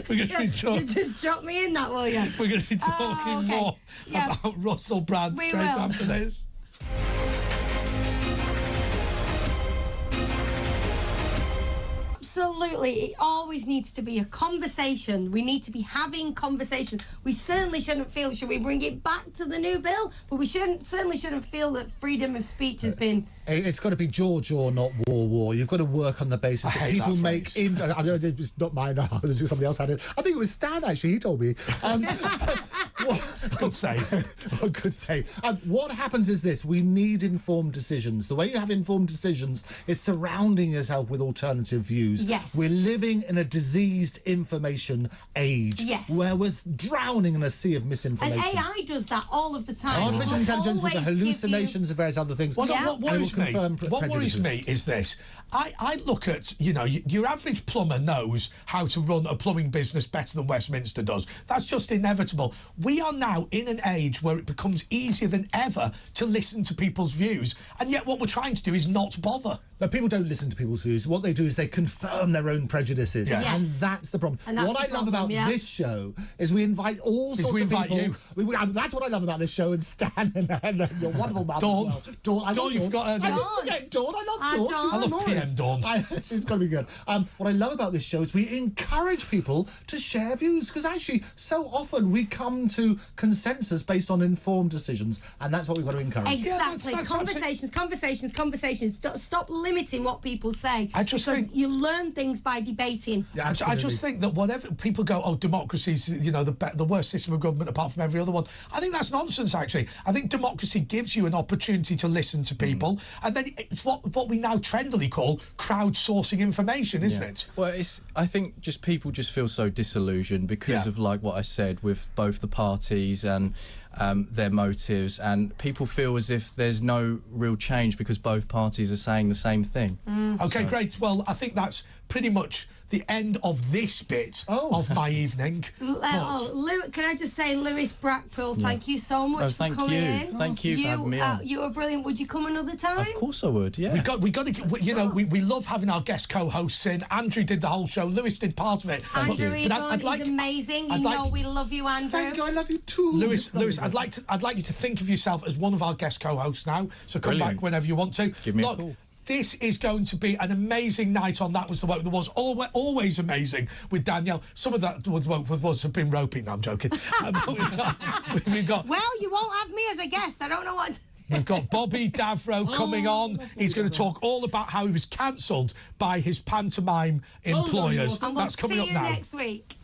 We're going to be talking. You just drop me in that, will you? We're going to be talking more about Russell Brand straight after this. Absolutely. It always needs to be a conversation. We need to be having conversations. We certainly shouldn't feel, should we bring it back to the new bill? But we certainly shouldn't feel that freedom of speech has been... It's got to be jaw, not war. You've got to work on the basis that people make... I mean, it's not mine, somebody else had it. I think it was Stan, actually, he told me. Good save. Oh, good save. What happens is this: we need informed decisions. The way you have informed decisions is surrounding yourself with alternative views. Yes. We're living in a diseased information age. Yes. Where we're drowning in a sea of misinformation. And AI does that all of the time. Artificial intelligence with the hallucinations of various other things. What worries me is this. I look at, your average plumber knows how to run a plumbing business better than Westminster does. That's just inevitable. We are now in an age where it becomes easier than ever to listen to people's views, and yet what we're trying to do is not bother. No, people don't listen to people's views. What they do is they confirm their own prejudices, and that's the problem. What I love about this show is we invite all sorts of people. That's what I love about this show, and Stan and your wonderful mum as well. Dawn, you've got her. I didn't forget Dawn. I love Dawn. I love PM Dawn. It's going to be good. What I love about this show is we encourage people to share views, because actually so often we come to consensus based on informed decisions, and that's what we've got to encourage. Exactly. Conversations. Stop limiting what people say, because you learn things by debating. Yeah, I just think that whatever people go, democracy's the worst system of government apart from every other one. I think that's nonsense. Actually, I think democracy gives you an opportunity to listen to people, and then it's what we now trendily call crowdsourcing information, isn't it? Well, I think people just feel so disillusioned because of like what I said with both the parties and their motives, and people feel as if there's no real change because both parties are saying the same thing. Okay, great. Well, I think that's pretty much the end of this bit of my evening. Can I just say, Lewis Brackpool, thank you so much for coming in. Thank you for having me on. You were brilliant. Would you come another time? Of course I would. Yeah. We got to. We love having our guest co-hosts in. Andrew did the whole show. Lewis did part of it. Andrew Eborn is amazing. We love you, Andrew. Thank you. I love you too. Lewis, I'd like you to think of yourself as one of our guest co-hosts now. So come back whenever you want to. Give me a call. This is going to be an amazing night on That Was the Woke That Was. Always amazing with Danielle. Some of that was have been roping. No, I'm joking. We've got... Well, you won't have me as a guest. I don't know what... We've got Bobby Davro coming on. He's going to talk all about how he was cancelled by his pantomime employers. And we'll That's coming up now. See you next week.